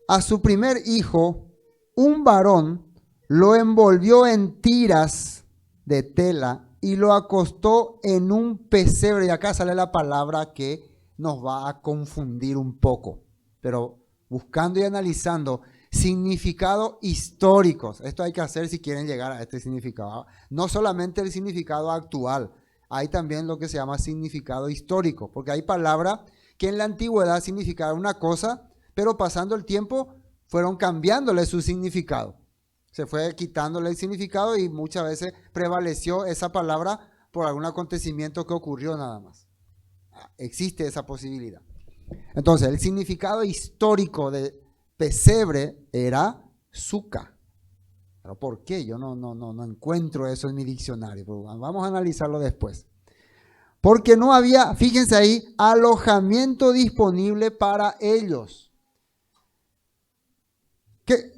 a su primer hijo, un varón, lo envolvió en tiras de tela y lo acostó en un pesebre. Y acá sale la palabra que nos va a confundir un poco. pero buscando y analizando significados históricos. Esto hay que hacer si quieren llegar a este significado. No solamente el significado actual, hay también lo que se llama significado histórico, porque hay palabras que en la antigüedad significaban una cosa, pero pasando el tiempo fueron cambiándole su significado. Se fue quitándole el significado y muchas veces prevaleció esa palabra por algún acontecimiento que ocurrió nada más. Existe esa posibilidad. Entonces, el significado histórico de pesebre era suca. ¿Pero por qué? Yo no encuentro eso en mi diccionario. Pero vamos a analizarlo después. Porque no había, fíjense ahí, alojamiento disponible para ellos.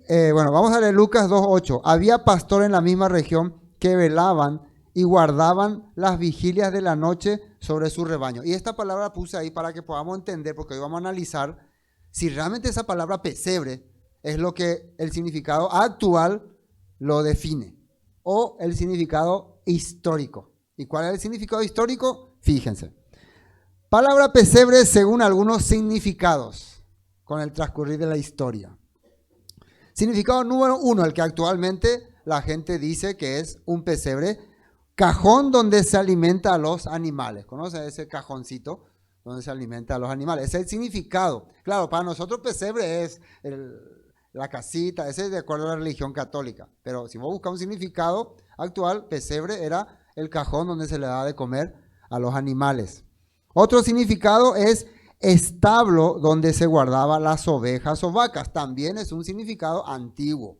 Bueno, vamos a leer Lucas 2:8. Había pastores en la misma región que velaban y guardaban las vigilias de la noche sobre su rebaño. Y esta palabra la puse ahí para que podamos entender, porque hoy vamos a analizar si realmente esa palabra pesebre es lo que el significado actual lo define, o el significado histórico. ¿Y cuál es el significado histórico? Fíjense. Palabra pesebre según algunos significados con el transcurrir de la historia. Significado número 1, el que actualmente la gente dice que es un pesebre, cajón donde se alimenta a los animales. ¿Conocen ese cajoncito donde se alimenta a los animales? Ese es el significado. Claro, para nosotros pesebre es la casita, ese es de acuerdo a la religión católica. Pero si vos buscas un significado actual, pesebre era el cajón donde se le da de comer a los animales. Otro significado es establo donde se guardaban las ovejas o vacas. También es un significado antiguo.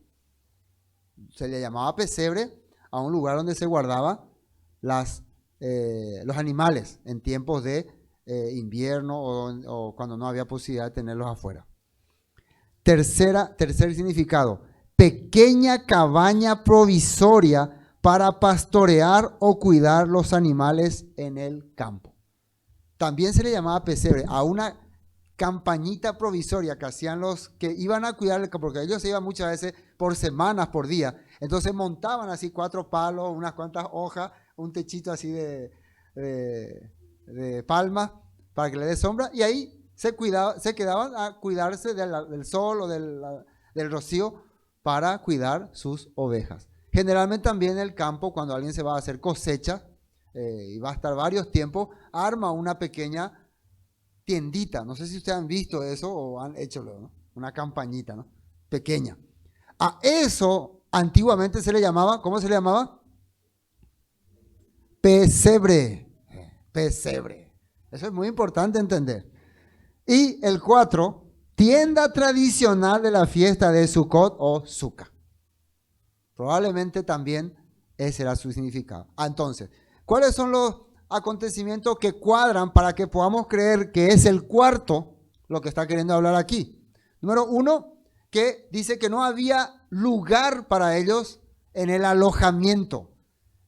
Se le llamaba pesebre a un lugar donde se guardaban los animales en tiempos de invierno o cuando no había posibilidad de tenerlos afuera. Tercer significado, pequeña cabaña provisoria para pastorear o cuidar los animales en el campo. También se le llamaba pesebre a una campañita provisoria que hacían los que iban a cuidar el campo, porque ellos se iban muchas veces por semanas, por día. Entonces montaban así 4 palos, unas cuantas hojas, un techito así de palma para que le dé sombra, y ahí se quedaban a cuidarse del sol o del rocío para cuidar sus ovejas. Generalmente también en el campo, cuando alguien se va a hacer cosecha, y va a estar varios tiempos, arma una pequeña tiendita. No sé si ustedes han visto eso o han hecho, ¿no? Una campañita, ¿no? Pequeña. A eso antiguamente se le llamaba, ¿cómo se le llamaba? Pesebre. Pesebre. Eso es muy importante entender. Y el 4, tienda tradicional de la fiesta de Sukkot o Sukkah. Probablemente también ese era su significado. Entonces, ¿cuáles son los acontecimientos que cuadran para que podamos creer que es el cuarto lo que está queriendo hablar aquí? Número 1, que dice que no había lugar para ellos en el alojamiento.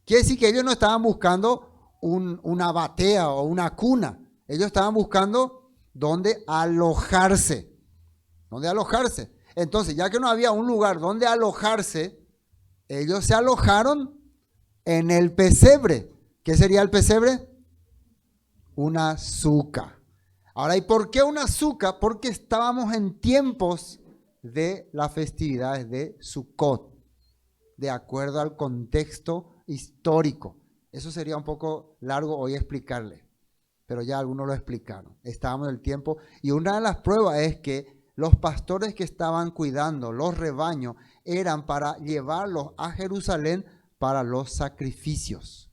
Quiere decir que ellos no estaban buscando una batea o una cuna. Ellos estaban buscando dónde alojarse. ¿Dónde alojarse? Entonces, ya que no había un lugar donde alojarse, ellos se alojaron en el pesebre. ¿Qué sería el pesebre? Una suca. Ahora, ¿y por qué una suca? Porque estábamos en tiempos de las festividades de Sukkot, de acuerdo al contexto histórico. Eso sería un poco largo hoy explicarle, pero ya algunos lo explicaron. Estábamos en el tiempo, y una de las pruebas es que los pastores que estaban cuidando los rebaños eran para llevarlos a Jerusalén para los sacrificios.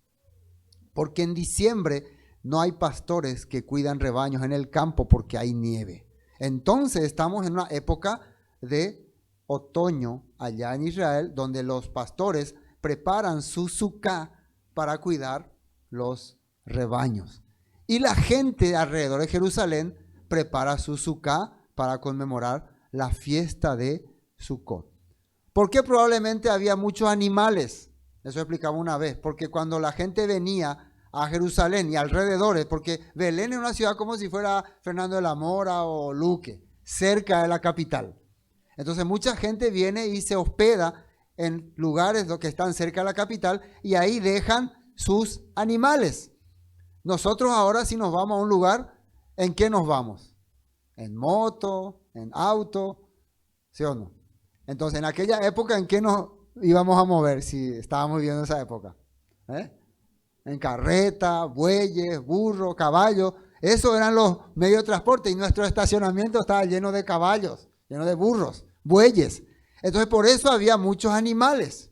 Porque en diciembre no hay pastores que cuidan rebaños en el campo porque hay nieve. Entonces estamos en una época de otoño allá en Israel, donde los pastores preparan su sukkah para cuidar los rebaños. Y la gente alrededor de Jerusalén prepara su sukkah para conmemorar la fiesta de Sukkot. ¿Por qué probablemente había muchos animales? Eso explicaba una vez, porque cuando la gente venía a Jerusalén y alrededores, porque Belén es una ciudad como si fuera Fernando de la Mora o Luque, cerca de la capital. Entonces mucha gente viene y se hospeda en lugares que están cerca de la capital y ahí dejan sus animales. Nosotros ahora si nos vamos a un lugar, ¿en qué nos vamos? En moto, en auto, ¿sí o no? Entonces, en aquella época, ¿en qué nos íbamos a mover si estábamos viviendo esa época? ¿Eh? En carreta, bueyes, burro, caballo. Esos eran los medios de transporte y nuestro estacionamiento estaba lleno de caballos, lleno de burros, bueyes. Entonces, por eso había muchos animales.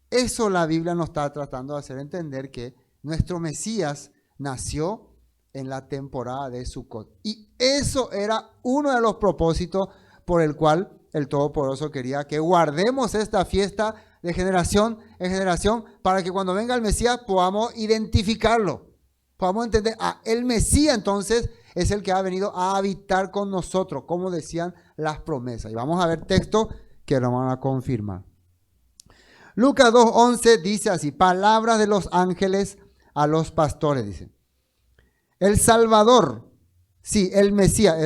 Eso la Biblia nos está tratando de hacer entender, que nuestro Mesías nació en la temporada de Sucot. Y eso era uno de los propósitos por el cual el Todopoderoso quería que guardemos esta fiesta de generación en generación, para que cuando venga el Mesías podamos identificarlo, podamos entender, el Mesías entonces es el que ha venido a habitar con nosotros, como decían las promesas. Y vamos a ver textos que lo van a confirmar. Lucas 2:11 dice así: palabras de los ángeles a los pastores, dice. El Salvador, sí, el Mesías,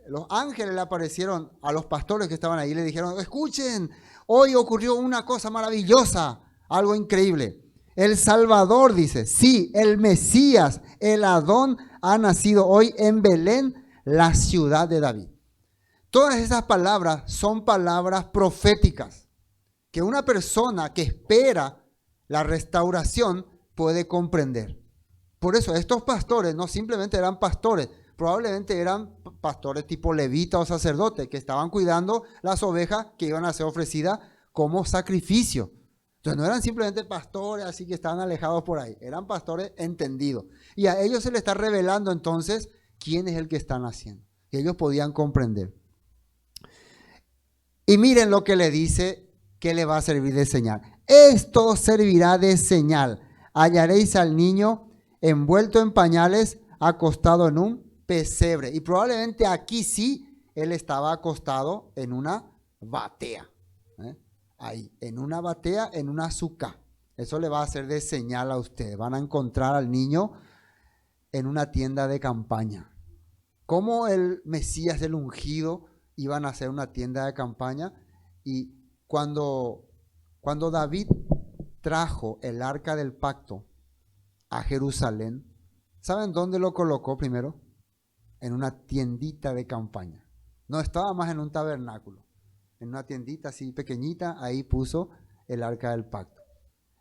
los ángeles le aparecieron a los pastores que estaban ahí y le dijeron: escuchen, hoy ocurrió una cosa maravillosa, algo increíble. El Salvador, dice, sí, el Mesías, el Adón, ha nacido hoy en Belén, la ciudad de David. Todas esas palabras son palabras proféticas, que una persona que espera la restauración puede comprender. Por eso estos pastores no simplemente eran pastores, probablemente eran pastores tipo levita o sacerdotes que estaban cuidando las ovejas que iban a ser ofrecidas como sacrificio. Entonces no eran simplemente pastores así que estaban alejados por ahí, eran pastores entendidos. Y a ellos se les está revelando entonces quién es el que están haciendo. Y ellos podían comprender. Y miren lo que le dice que le va a servir de señal. Esto servirá de señal. Hallaréis al niño envuelto en pañales, acostado en un pesebre. Y probablemente aquí sí, él estaba acostado en una batea. Ahí, en una batea, en una azúcar. Eso le va a hacer de señal a ustedes. Van a encontrar al niño en una tienda de campaña. Como el Mesías, el ungido, iban a hacer una tienda de campaña. Y cuando David trajo el arca del pacto a Jerusalén, ¿saben dónde lo colocó primero? En una tiendita de campaña. No estaba más en un tabernáculo. En una tiendita así pequeñita, ahí puso el arca del pacto.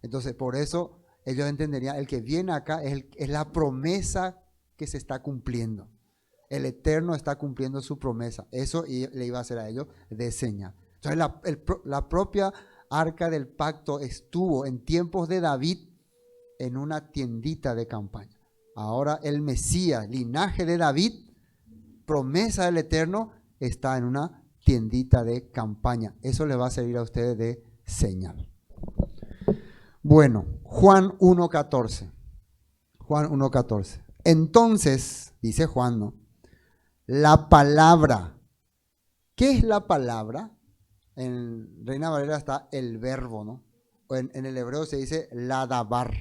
Entonces, por eso ellos entenderían, el que viene acá es la promesa que se está cumpliendo. El Eterno está cumpliendo su promesa. Eso le iba a hacer a ellos de señal. Entonces, la propia arca del pacto estuvo en tiempos de David en una tiendita de campaña. Ahora el Mesías, linaje de David, promesa del Eterno, está en una tiendita de campaña. Eso le va a servir a ustedes de señal. Bueno, Juan 1:14. Juan 1:14. Entonces, dice Juan, ¿no? La palabra. ¿Qué es la palabra? En Reina Valera está el verbo, ¿no? En el hebreo se dice ladabar.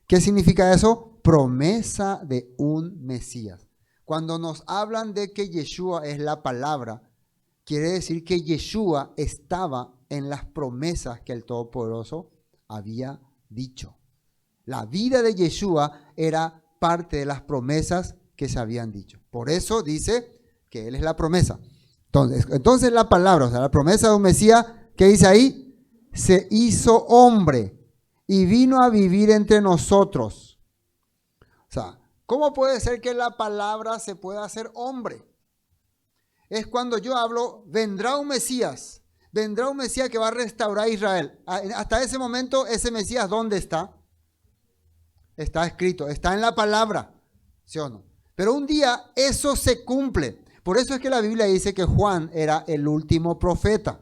¿Qué significa eso? Promesa de un Mesías. Cuando nos hablan de que Yeshua es la palabra, quiere decir que Yeshua estaba en las promesas que el Todopoderoso había dicho. La vida de Yeshua era parte de las promesas que se habían dicho. Por eso dice que Él es la promesa. Entonces la palabra, o sea, la promesa de un Mesías, ¿qué dice ahí? Se hizo hombre y vino a vivir entre nosotros. O sea, ¿cómo puede ser que la palabra se pueda hacer hombre? Es cuando yo hablo, vendrá un Mesías que va a restaurar a Israel. Hasta ese momento, ese Mesías, ¿dónde está? Está escrito, está en la palabra, ¿sí o no? Pero un día eso se cumple. Por eso es que la Biblia dice que Juan era el último profeta.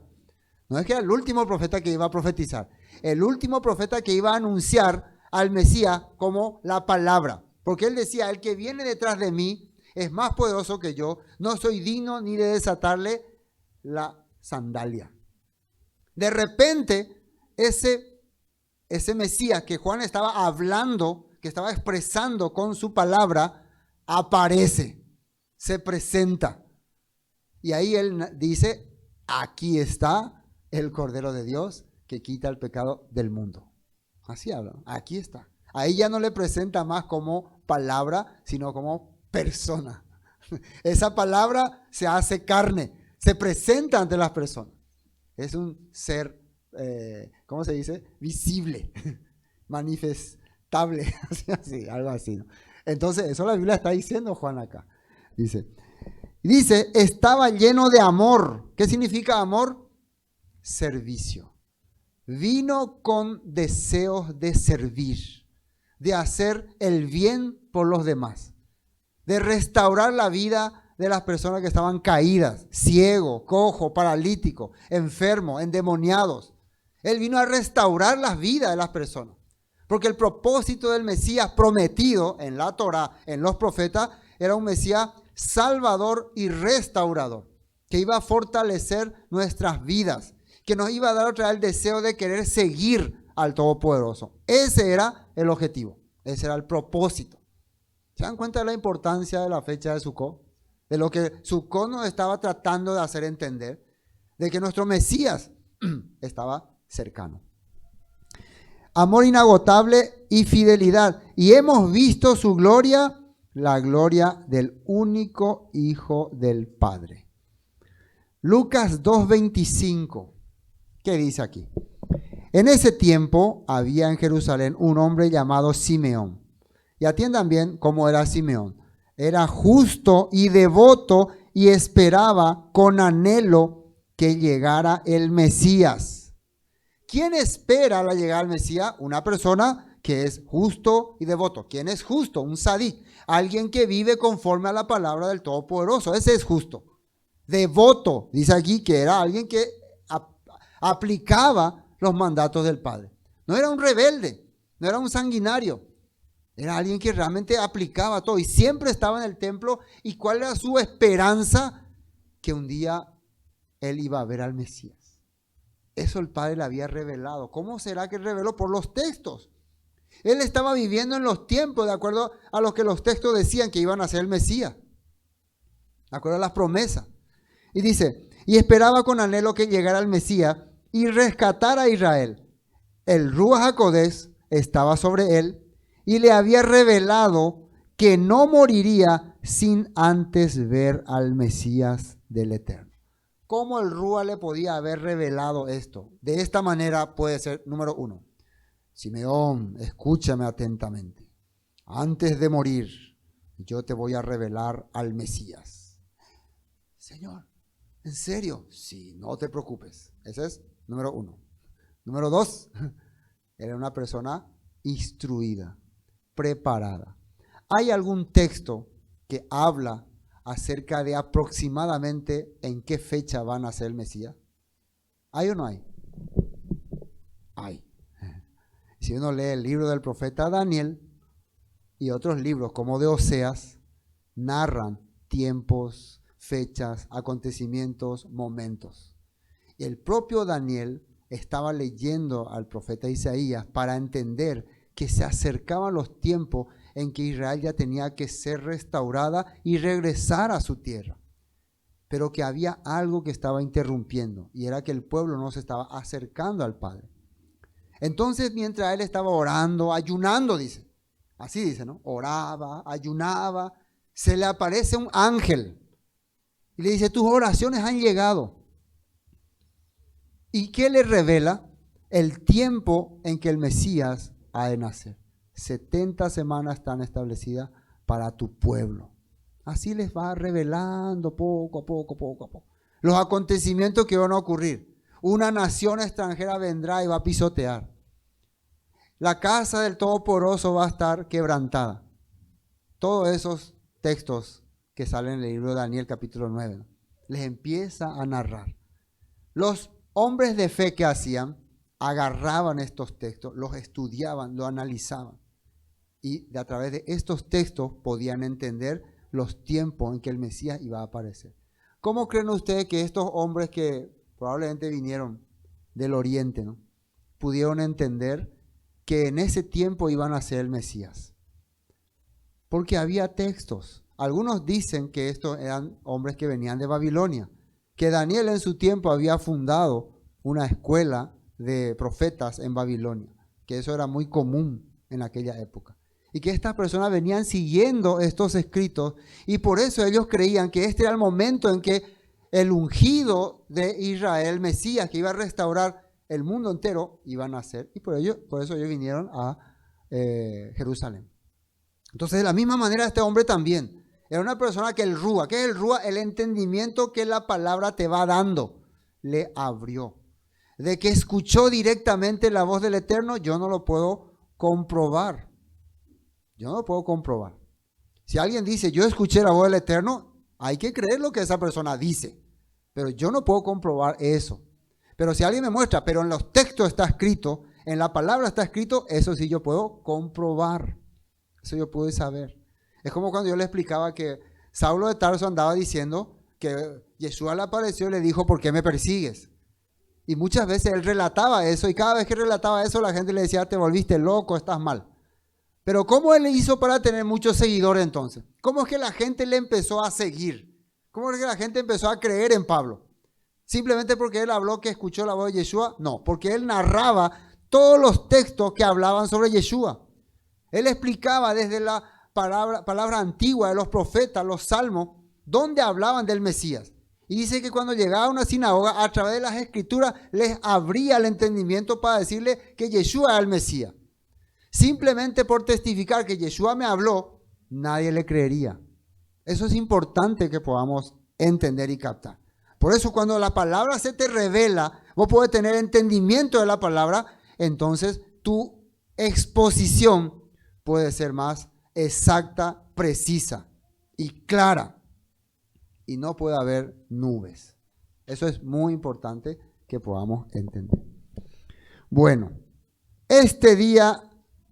No es que era el último profeta que iba a profetizar. El último profeta que iba a anunciar al Mesías como la palabra. Porque él decía, el que viene detrás de mí es más poderoso que yo. No soy digno ni de desatarle la sandalia. De repente, ese Mesías que Juan estaba hablando, que estaba expresando con su palabra, aparece, se presenta. Y ahí él dice, aquí está el Cordero de Dios que quita el pecado del mundo. Así habla, aquí está. Ahí ya no le presenta más como palabra, sino como persona. Esa palabra se hace carne, se presenta ante las personas. Es un ser, ¿cómo se dice? Visible, manifestable, así, algo así, ¿no? Entonces, eso la Biblia está diciendo, Juan, acá. Dice, estaba lleno de amor. ¿Qué significa amor? Servicio. Vino con deseos de servir, de hacer el bien por los demás, de restaurar la vida de las personas que estaban caídas, ciegos, cojos, paralíticos, enfermos, endemoniados. Él vino a restaurar las vidas de las personas. Porque el propósito del Mesías prometido en la Torá, en los profetas, era un Mesías salvador y restaurador, que iba a fortalecer nuestras vidas, que nos iba a dar otra vez el deseo de querer seguir al Todopoderoso. Ese era el objetivo, ese era el propósito. ¿Se dan cuenta de la importancia de la fecha de Sukkot? De lo que Sukkot nos estaba tratando de hacer entender, de que nuestro Mesías estaba cercano. Amor inagotable y fidelidad. Y hemos visto su gloria, la gloria del único Hijo del Padre. Lucas 2:25. ¿Qué dice aquí? En ese tiempo había en Jerusalén un hombre llamado Simeón. Y atiendan bien cómo era Simeón. Era justo y devoto y esperaba con anhelo que llegara el Mesías. ¿Quién espera la llegada del Mesías? Una persona que es justo y devoto. ¿Quién es justo? Un sadí. Alguien que vive conforme a la palabra del Todopoderoso. Ese es justo. Devoto, dice aquí que era alguien que aplicaba los mandatos del Padre. No era un rebelde, no era un sanguinario. Era alguien que realmente aplicaba todo y siempre estaba en el templo. ¿Y cuál era su esperanza? Que un día él iba a ver al Mesías. Eso el Padre le había revelado. ¿Cómo será que reveló? Por los textos. Él estaba viviendo en los tiempos de acuerdo a lo que los textos decían que iban a ser el Mesías. De acuerdo a las promesas. Y dice, y esperaba con anhelo que llegara el Mesías y rescatara a Israel. El Ruach HaKodesh estaba sobre él y le había revelado que no moriría sin antes ver al Mesías del Eterno. ¿Cómo el Ruach le podía haber revelado esto? De esta manera puede ser, número 1. Simeón, escúchame atentamente. Antes de morir, yo te voy a revelar al Mesías. Señor, ¿en serio? Sí, no te preocupes. Ese es número 1. Número 2, era una persona instruida, preparada. ¿Hay algún texto que habla acerca de aproximadamente en qué fecha van a ser el Mesías? ¿Hay o no hay? Hay. Si uno lee el libro del profeta Daniel y otros libros como de Oseas, narran tiempos, fechas, acontecimientos, momentos. Y el propio Daniel estaba leyendo al profeta Isaías para entender que se acercaban los tiempos en que Israel ya tenía que ser restaurada y regresar a su tierra. Pero que había algo que estaba interrumpiendo y era que el pueblo no se estaba acercando al Padre. Entonces, mientras él estaba orando, ayunando, dice, así dice, ¿no? Oraba, ayunaba, se le aparece un ángel y le dice, tus oraciones han llegado. ¿Y qué le revela? El tiempo en que el Mesías ha de nacer. 70 semanas están establecidas para tu pueblo. Así les va revelando poco a poco. Los acontecimientos que van a ocurrir. Una nación extranjera vendrá y va a pisotear. La casa del Todopoderoso va a estar quebrantada. Todos esos textos que salen en el libro de Daniel capítulo 9, ¿no? Les empieza a narrar. Los hombres de fe que hacían, agarraban estos textos, los estudiaban, los analizaban. Y a través de estos textos podían entender los tiempos en que el Mesías iba a aparecer. ¿Cómo creen ustedes que estos hombres que probablemente vinieron del oriente, ¿no?, pudieron entender que en ese tiempo iban a ser el Mesías? Porque había textos. Algunos dicen que estos eran hombres que venían de Babilonia, que Daniel en su tiempo había fundado una escuela de profetas en Babilonia, que eso era muy común en aquella época. y que estas personas venían siguiendo estos escritos y por eso ellos creían que este era el momento en que el ungido de Israel, Mesías, que iba a restaurar el mundo entero, iba a nacer y por eso ellos vinieron a Jerusalén. Entonces, de la misma manera, este hombre también era una persona que el Rúa, ¿qué es el Rúa? El entendimiento que la palabra te va dando, le abrió. De que escuchó directamente la voz del Eterno, yo no lo puedo comprobar. Yo no lo puedo comprobar. Si alguien dice, yo escuché la voz del Eterno, hay que creer lo que esa persona dice. Pero yo no puedo comprobar eso. Pero si alguien me muestra, pero en los textos está escrito, en la palabra está escrito, eso sí yo puedo comprobar. Eso yo puedo saber. Es como cuando yo le explicaba que Saulo de Tarso andaba diciendo que Yeshua le apareció y le dijo, ¿por qué me persigues? Y muchas veces él relataba eso y cada vez que relataba eso la gente le decía, te volviste loco, estás mal. Pero ¿cómo él hizo para tener muchos seguidores entonces? ¿Cómo es que la gente le empezó a seguir? ¿Cómo es que la gente empezó a creer en Pablo? ¿Simplemente porque él habló que escuchó la voz de Yeshua? No, porque él narraba todos los textos que hablaban sobre Yeshua. Él explicaba desde la palabra antigua de los profetas, los salmos, donde hablaban del Mesías. Y dice que cuando llegaba a una sinagoga, a través de las escrituras, les abría el entendimiento para decirle que Yeshua era el Mesías. Simplemente por testificar que Yeshua me habló, nadie le creería. Eso es importante que podamos entender y captar. Por eso cuando la palabra se te revela, vos podés tener entendimiento de la palabra, entonces tu exposición puede ser más exacta, precisa y clara. Y no puede haber nubes. Eso es muy importante que podamos entender. Bueno, este día,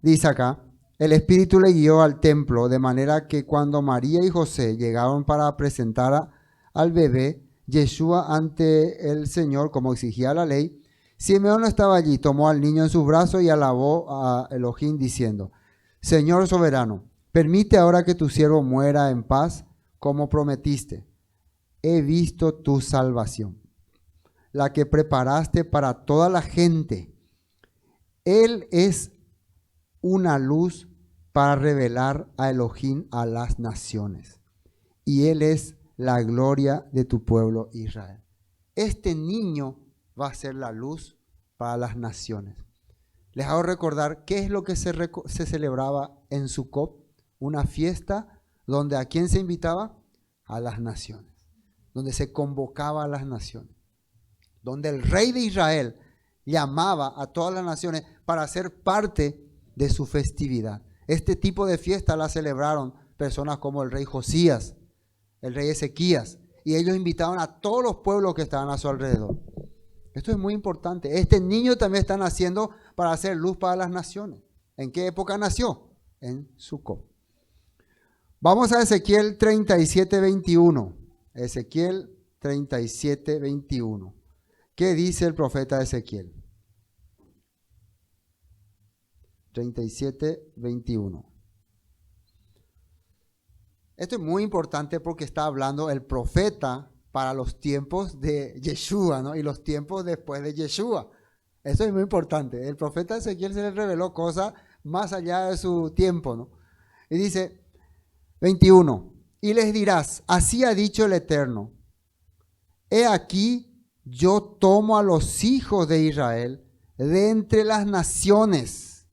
dice acá, el Espíritu le guió al templo, de manera que cuando María y José llegaron para presentar al bebé, Yeshua ante el Señor, como exigía la ley, Simeón no estaba allí, tomó al niño en sus brazos y alabó a Elohim diciendo, Señor soberano, permite ahora que tu siervo muera en paz, como prometiste. He visto tu salvación, la que preparaste para toda la gente. Él es una luz para revelar a Elohim a las naciones. Y Él es la gloria de tu pueblo Israel. Este niño va a ser la luz para las naciones. Les hago recordar qué es lo que se celebraba en Sucot, una fiesta donde ¿a quién se invitaba? A las naciones, donde se convocaba a las naciones, donde el rey de Israel llamaba a todas las naciones para ser parte de su festividad. Este tipo de fiesta la celebraron personas como el rey Josías, el rey Ezequías, y ellos invitaban a todos los pueblos que estaban a su alrededor. Esto es muy importante. Este niño también está naciendo para hacer luz para las naciones. ¿En qué época nació? En Sucot. Vamos a Ezequiel 37:21. Ezequiel 37:21. ¿Qué dice el profeta Ezequiel? 37:21. Esto es muy importante porque está hablando el profeta para los tiempos de Yeshua, ¿no? Y los tiempos después de Yeshua. Eso es muy importante. El profeta Ezequiel se le reveló cosas más allá de su tiempo, ¿no? Y dice 21, y les dirás, así ha dicho el Eterno, he aquí yo tomo a los hijos de Israel de entre las naciones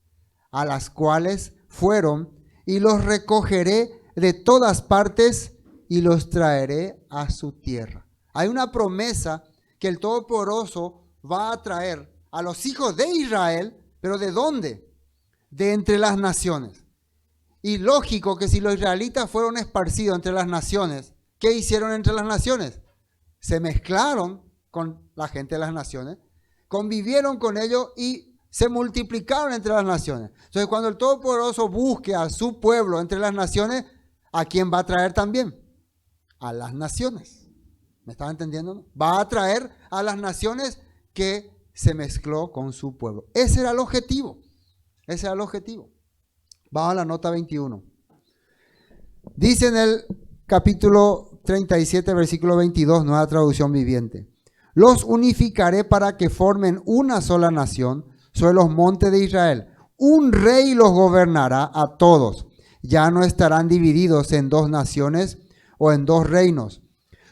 a las cuales fueron y los recogeré de todas partes y los traeré a su tierra. Hay una promesa que el Todopoderoso va a traer a los hijos de Israel, pero ¿de dónde? De entre las naciones. Y lógico que si los israelitas fueron esparcidos entre las naciones, ¿qué hicieron entre las naciones? Se mezclaron con la gente de las naciones, convivieron con ellos y se multiplicaron entre las naciones. Entonces, cuando el Todopoderoso busque a su pueblo entre las naciones, ¿a quién va a traer también? A las naciones. ¿Me están entendiendo? ¿No? Va a traer a las naciones que se mezcló con su pueblo. Ese era el objetivo. Ese era el objetivo. Vamos a la nota 21. Dice en el capítulo 37, versículo 22, nueva traducción viviente. Los unificaré para que formen una sola nación sobre los montes de Israel. Un rey los gobernará a todos. Ya no estarán divididos en dos naciones o en dos reinos.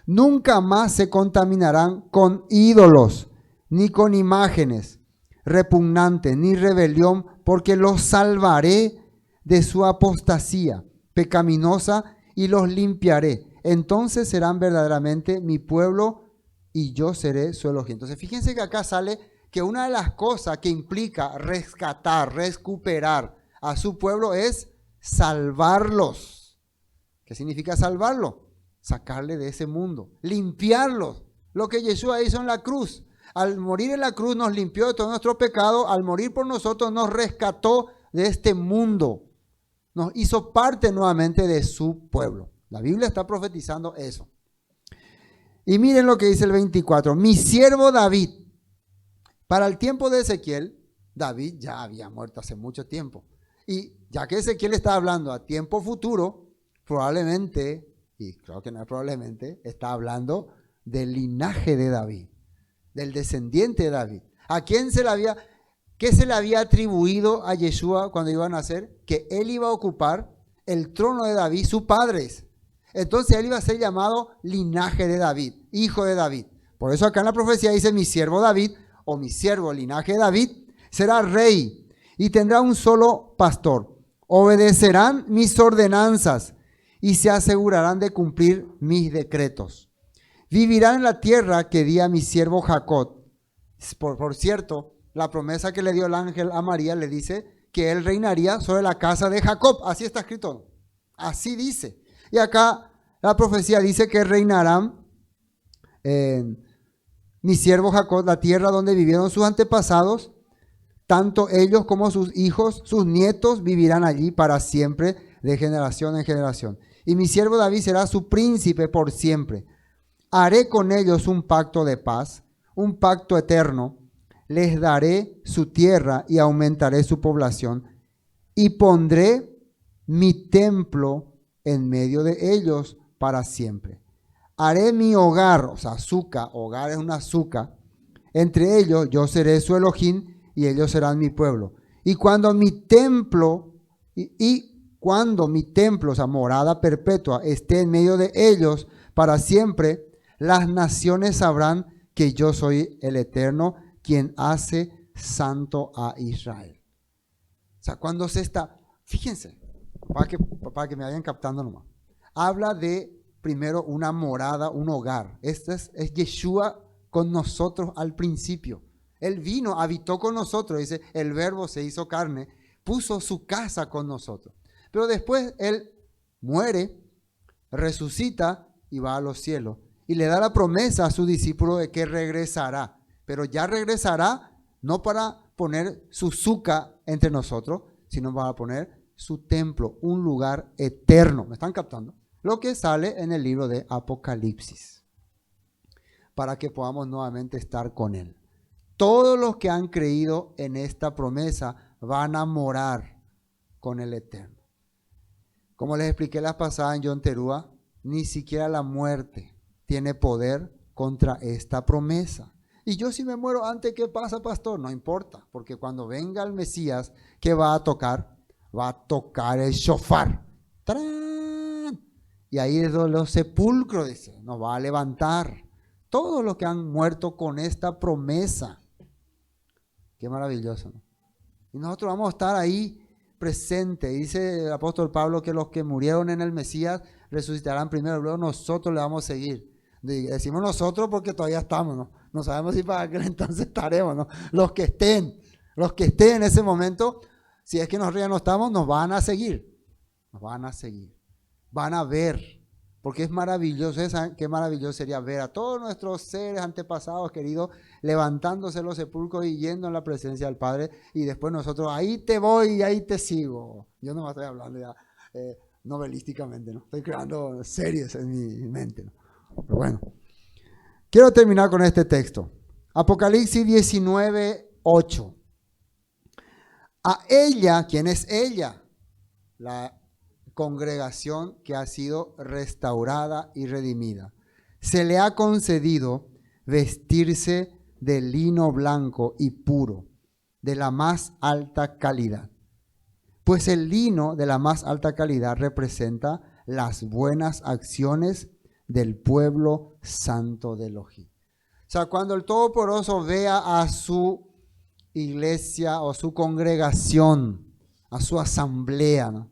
Nunca más se contaminarán con ídolos, ni con imágenes repugnantes, ni rebelión, porque los salvaré de su apostasía pecaminosa y los limpiaré. Entonces serán verdaderamente mi pueblo y yo seré su Elohim. Entonces fíjense que acá sale que una de las cosas que implica rescatar, recuperar a su pueblo es salvarlos. ¿Qué significa salvarlo? Sacarle de ese mundo, limpiarlos. Lo que Yeshua hizo en la cruz. Al morir en la cruz nos limpió de todo nuestro pecado. Al morir por nosotros nos rescató de este mundo. Nos hizo parte nuevamente de su pueblo. La Biblia está profetizando eso. Y miren lo que dice el 24. Mi siervo David. Para el tiempo de Ezequiel, David ya había muerto hace mucho tiempo. Y ya que Ezequiel está hablando a tiempo futuro, probablemente, y creo que no es probablemente, está hablando del linaje de David, del descendiente de David. ¿A quién qué se le había atribuido a Yeshua cuando iba a nacer? Que él iba a ocupar el trono de David, su padre. Entonces él iba a ser llamado linaje de David, hijo de David. Por eso acá en la profecía dice mi siervo David, o mi siervo linaje de David, será rey y tendrá un solo pastor. Obedecerán mis ordenanzas y se asegurarán de cumplir mis decretos. Vivirán en la tierra que di a mi siervo Jacob. Por cierto, la promesa que le dio el ángel a María le dice que él reinaría sobre la casa de Jacob. Así está escrito. Así dice. Y acá la profecía dice que reinarán mi siervo Jacob, la tierra donde vivieron sus antepasados. Tanto ellos como sus hijos, sus nietos vivirán allí para siempre, de generación en generación. Y mi siervo David será su príncipe por siempre. Haré con ellos un pacto de paz, un pacto eterno. Les daré su tierra y aumentaré su población. Y pondré mi templo en medio de ellos para siempre. Haré mi hogar, o sea, azúcar, hogar es una azúcar. Entre ellos yo seré su Elohim y ellos serán mi pueblo. Y cuando mi templo, cuando mi templo, o sea, morada perpetua, esté en medio de ellos para siempre, las naciones sabrán que yo soy el Eterno, quien hace santo a Israel. O sea, cuando se está, fíjense, para que me vayan captando nomás, habla de primero una morada, un hogar. Este es Yeshua con nosotros al principio. Él vino, habitó con nosotros, dice, el verbo se hizo carne, puso su casa con nosotros. Pero después Él muere, resucita y va a los cielos. Y le da la promesa a su discípulo de que regresará. Pero ya regresará no para poner su suca entre nosotros, sino para poner su templo, un lugar eterno. ¿Me están captando? Lo que sale en el libro de Apocalipsis. Para que podamos nuevamente estar con Él. Todos los que han creído en esta promesa van a morar con el Eterno. Como les expliqué la pasada en John Terúa, ni siquiera la muerte tiene poder contra esta promesa. Y yo si me muero antes, ¿qué pasa, pastor? No importa, porque cuando venga el Mesías, ¿qué va a tocar? Va a tocar el shofar. ¡Tarán! Y ahí es donde los sepulcros, dice, nos va a levantar. Todos los que han muerto con esta promesa. Qué maravilloso, ¿no? Y nosotros vamos a estar ahí presentes. Dice el apóstol Pablo que los que murieron en el Mesías resucitarán primero, luego nosotros le vamos a seguir. Decimos nosotros porque todavía estamos, ¿no? No sabemos si para aquel entonces estaremos, ¿no? Los que estén en ese momento, si es que nosotros ya no estamos, nos van a seguir. Nos van a seguir. Van a ver. Porque es maravilloso, qué maravilloso sería ver a todos nuestros seres antepasados queridos levantándose los sepulcros y yendo en la presencia del Padre. Y después nosotros, ahí te voy y ahí te sigo. Yo no me estoy hablando ya novelísticamente, ¿no? Estoy creando series en mi mente, ¿no? Pero bueno, quiero terminar con este texto. Apocalipsis 19:8. A ella, ¿quién es ella? La congregación que ha sido restaurada y redimida. Se le ha concedido vestirse de lino blanco y puro, de la más alta calidad. Pues el lino de la más alta calidad representa las buenas acciones del pueblo santo de Elohim. O sea, cuando el Todopoderoso vea a su iglesia o su congregación, a su asamblea, ¿no?,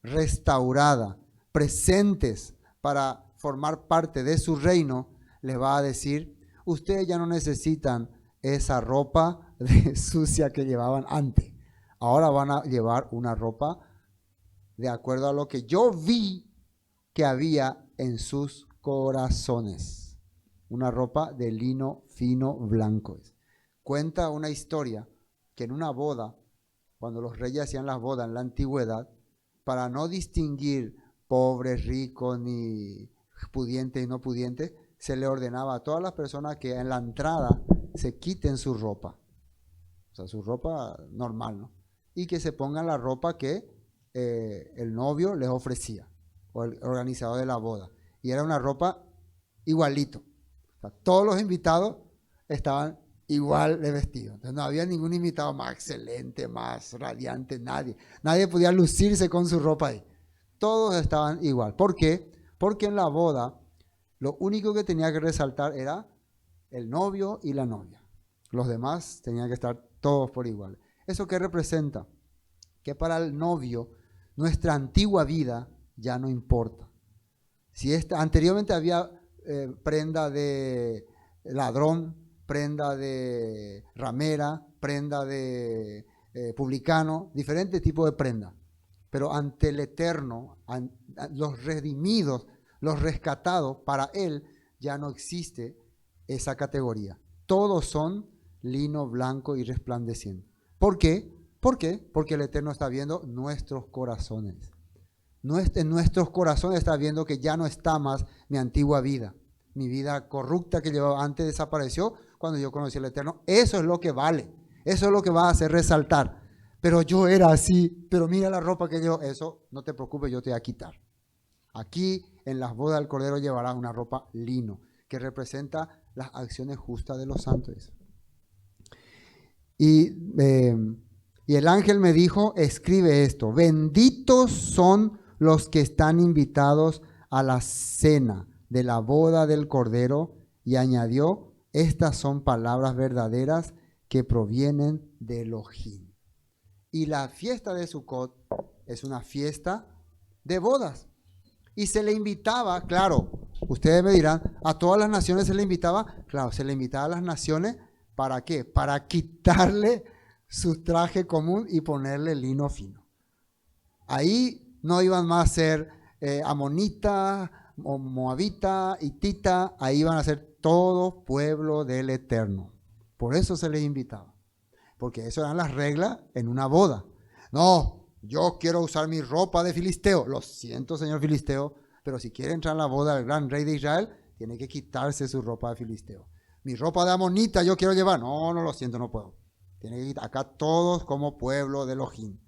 restaurada, presentes para formar parte de su reino, le va a decir: ustedes ya no necesitan esa ropa sucia que llevaban antes. Ahora van a llevar una ropa de acuerdo a lo que yo vi que había en sus corazones. Una ropa de lino fino blanco. Cuenta una historia que en una boda, cuando los reyes hacían las bodas en la antigüedad, para no distinguir pobres, ricos, ni pudientes y no pudientes, se le ordenaba a todas las personas que en la entrada se quiten su ropa. O sea, su ropa normal, ¿no? Y que se pongan la ropa que el novio les ofrecía, o el organizador de la boda. Y era una ropa igualito. O sea, todos los invitados estaban igual de vestidos. Entonces no había ningún invitado más excelente, más radiante, nadie. Nadie podía lucirse con su ropa ahí. Todos estaban igual. ¿Por qué? Porque en la boda lo único que tenía que resaltar era el novio y la novia. Los demás tenían que estar todos por igual. ¿Eso qué representa? Que para el novio nuestra antigua vida ya no importa. Si anteriormente había prenda de ladrón, prenda de ramera, prenda de publicano, diferentes tipos de prenda. Pero ante el Eterno, los redimidos, los rescatados, para Él ya no existe esa categoría. Todos son lino blanco y resplandeciente. ¿Por qué? ¿Por qué? Porque el Eterno está viendo nuestros corazones. En nuestros corazones está viendo que ya no está más mi antigua vida. Mi vida corrupta que llevaba antes desapareció cuando yo conocí al Eterno. Eso es lo que vale. Eso es lo que va a hacer resaltar. Pero yo era así, pero mira la ropa que llevo. Eso, no te preocupes, yo te voy a quitar. Aquí en las bodas del Cordero llevarás una ropa lino, que representa las acciones justas de los santos. Y el ángel me dijo: escribe esto: benditos son los que están invitados a la cena de la boda del Cordero. Y añadió: estas son palabras verdaderas que provienen de Elohim. Y la fiesta de Sukkot es una fiesta de bodas. Y se le invitaba, claro, ustedes me dirán, ¿a todas las naciones se le invitaba? Claro, se le invitaba a las naciones, ¿para qué? Para quitarle su traje común y ponerle lino fino. Ahí no iban más a ser amonita, o moabita, hitita, ahí iban a ser todo pueblo del Eterno. Por eso se les invitaba, porque eso eran las reglas en una boda. No, yo quiero usar mi ropa de filisteo. Lo siento, señor filisteo, pero si quiere entrar a la boda del gran rey de Israel, tiene que quitarse su ropa de filisteo. Mi ropa de amonita yo quiero llevar. No, lo siento, no puedo. Tiene que quitar. Acá todos como pueblo de Elohim.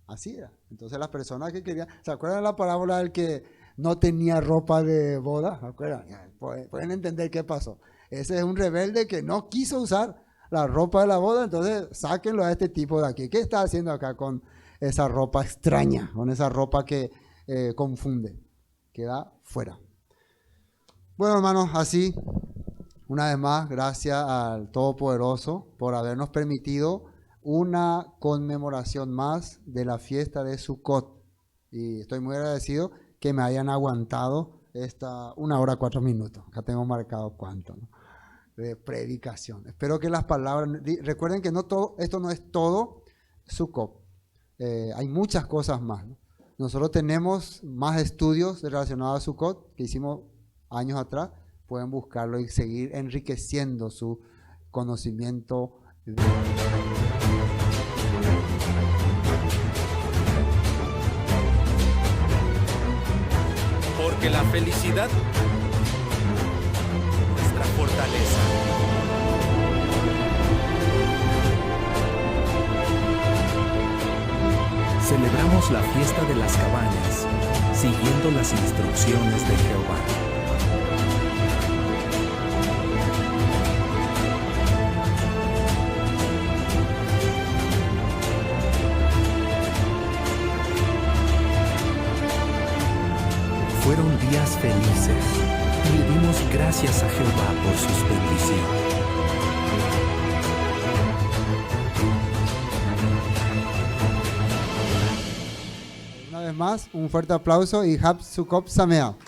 Así era. Entonces las personas que querían, ¿se acuerdan de la parábola del que no tenía ropa de boda? ¿Se acuerdan? Pueden entender qué pasó. Ese es un rebelde que no quiso usar la ropa de la boda, entonces sáquenlo a este tipo de aquí. ¿Qué está haciendo acá con esa ropa extraña, con esa ropa que confunde? Queda fuera. Bueno, hermanos, así, una vez más, gracias al Todopoderoso por habernos permitido una conmemoración más de la fiesta de Sukkot. Y estoy muy agradecido que me hayan aguantado esta 1 hora 4 minutos. Acá tengo marcado cuánto, ¿no?, de predicación. Espero que las palabras, recuerden que esto no es todo Sukkot. Hay muchas cosas más, ¿no? Nosotros tenemos más estudios relacionados a Sukkot que hicimos años atrás. Pueden buscarlo y seguir enriqueciendo su conocimiento. Porque la felicidad, nuestra fortaleza. Celebramos la fiesta de las cabañas, siguiendo las instrucciones de Jehová. gracias a Jehová por sus bendiciones. Una vez más, un fuerte aplauso y Hab Sukkot Sameach.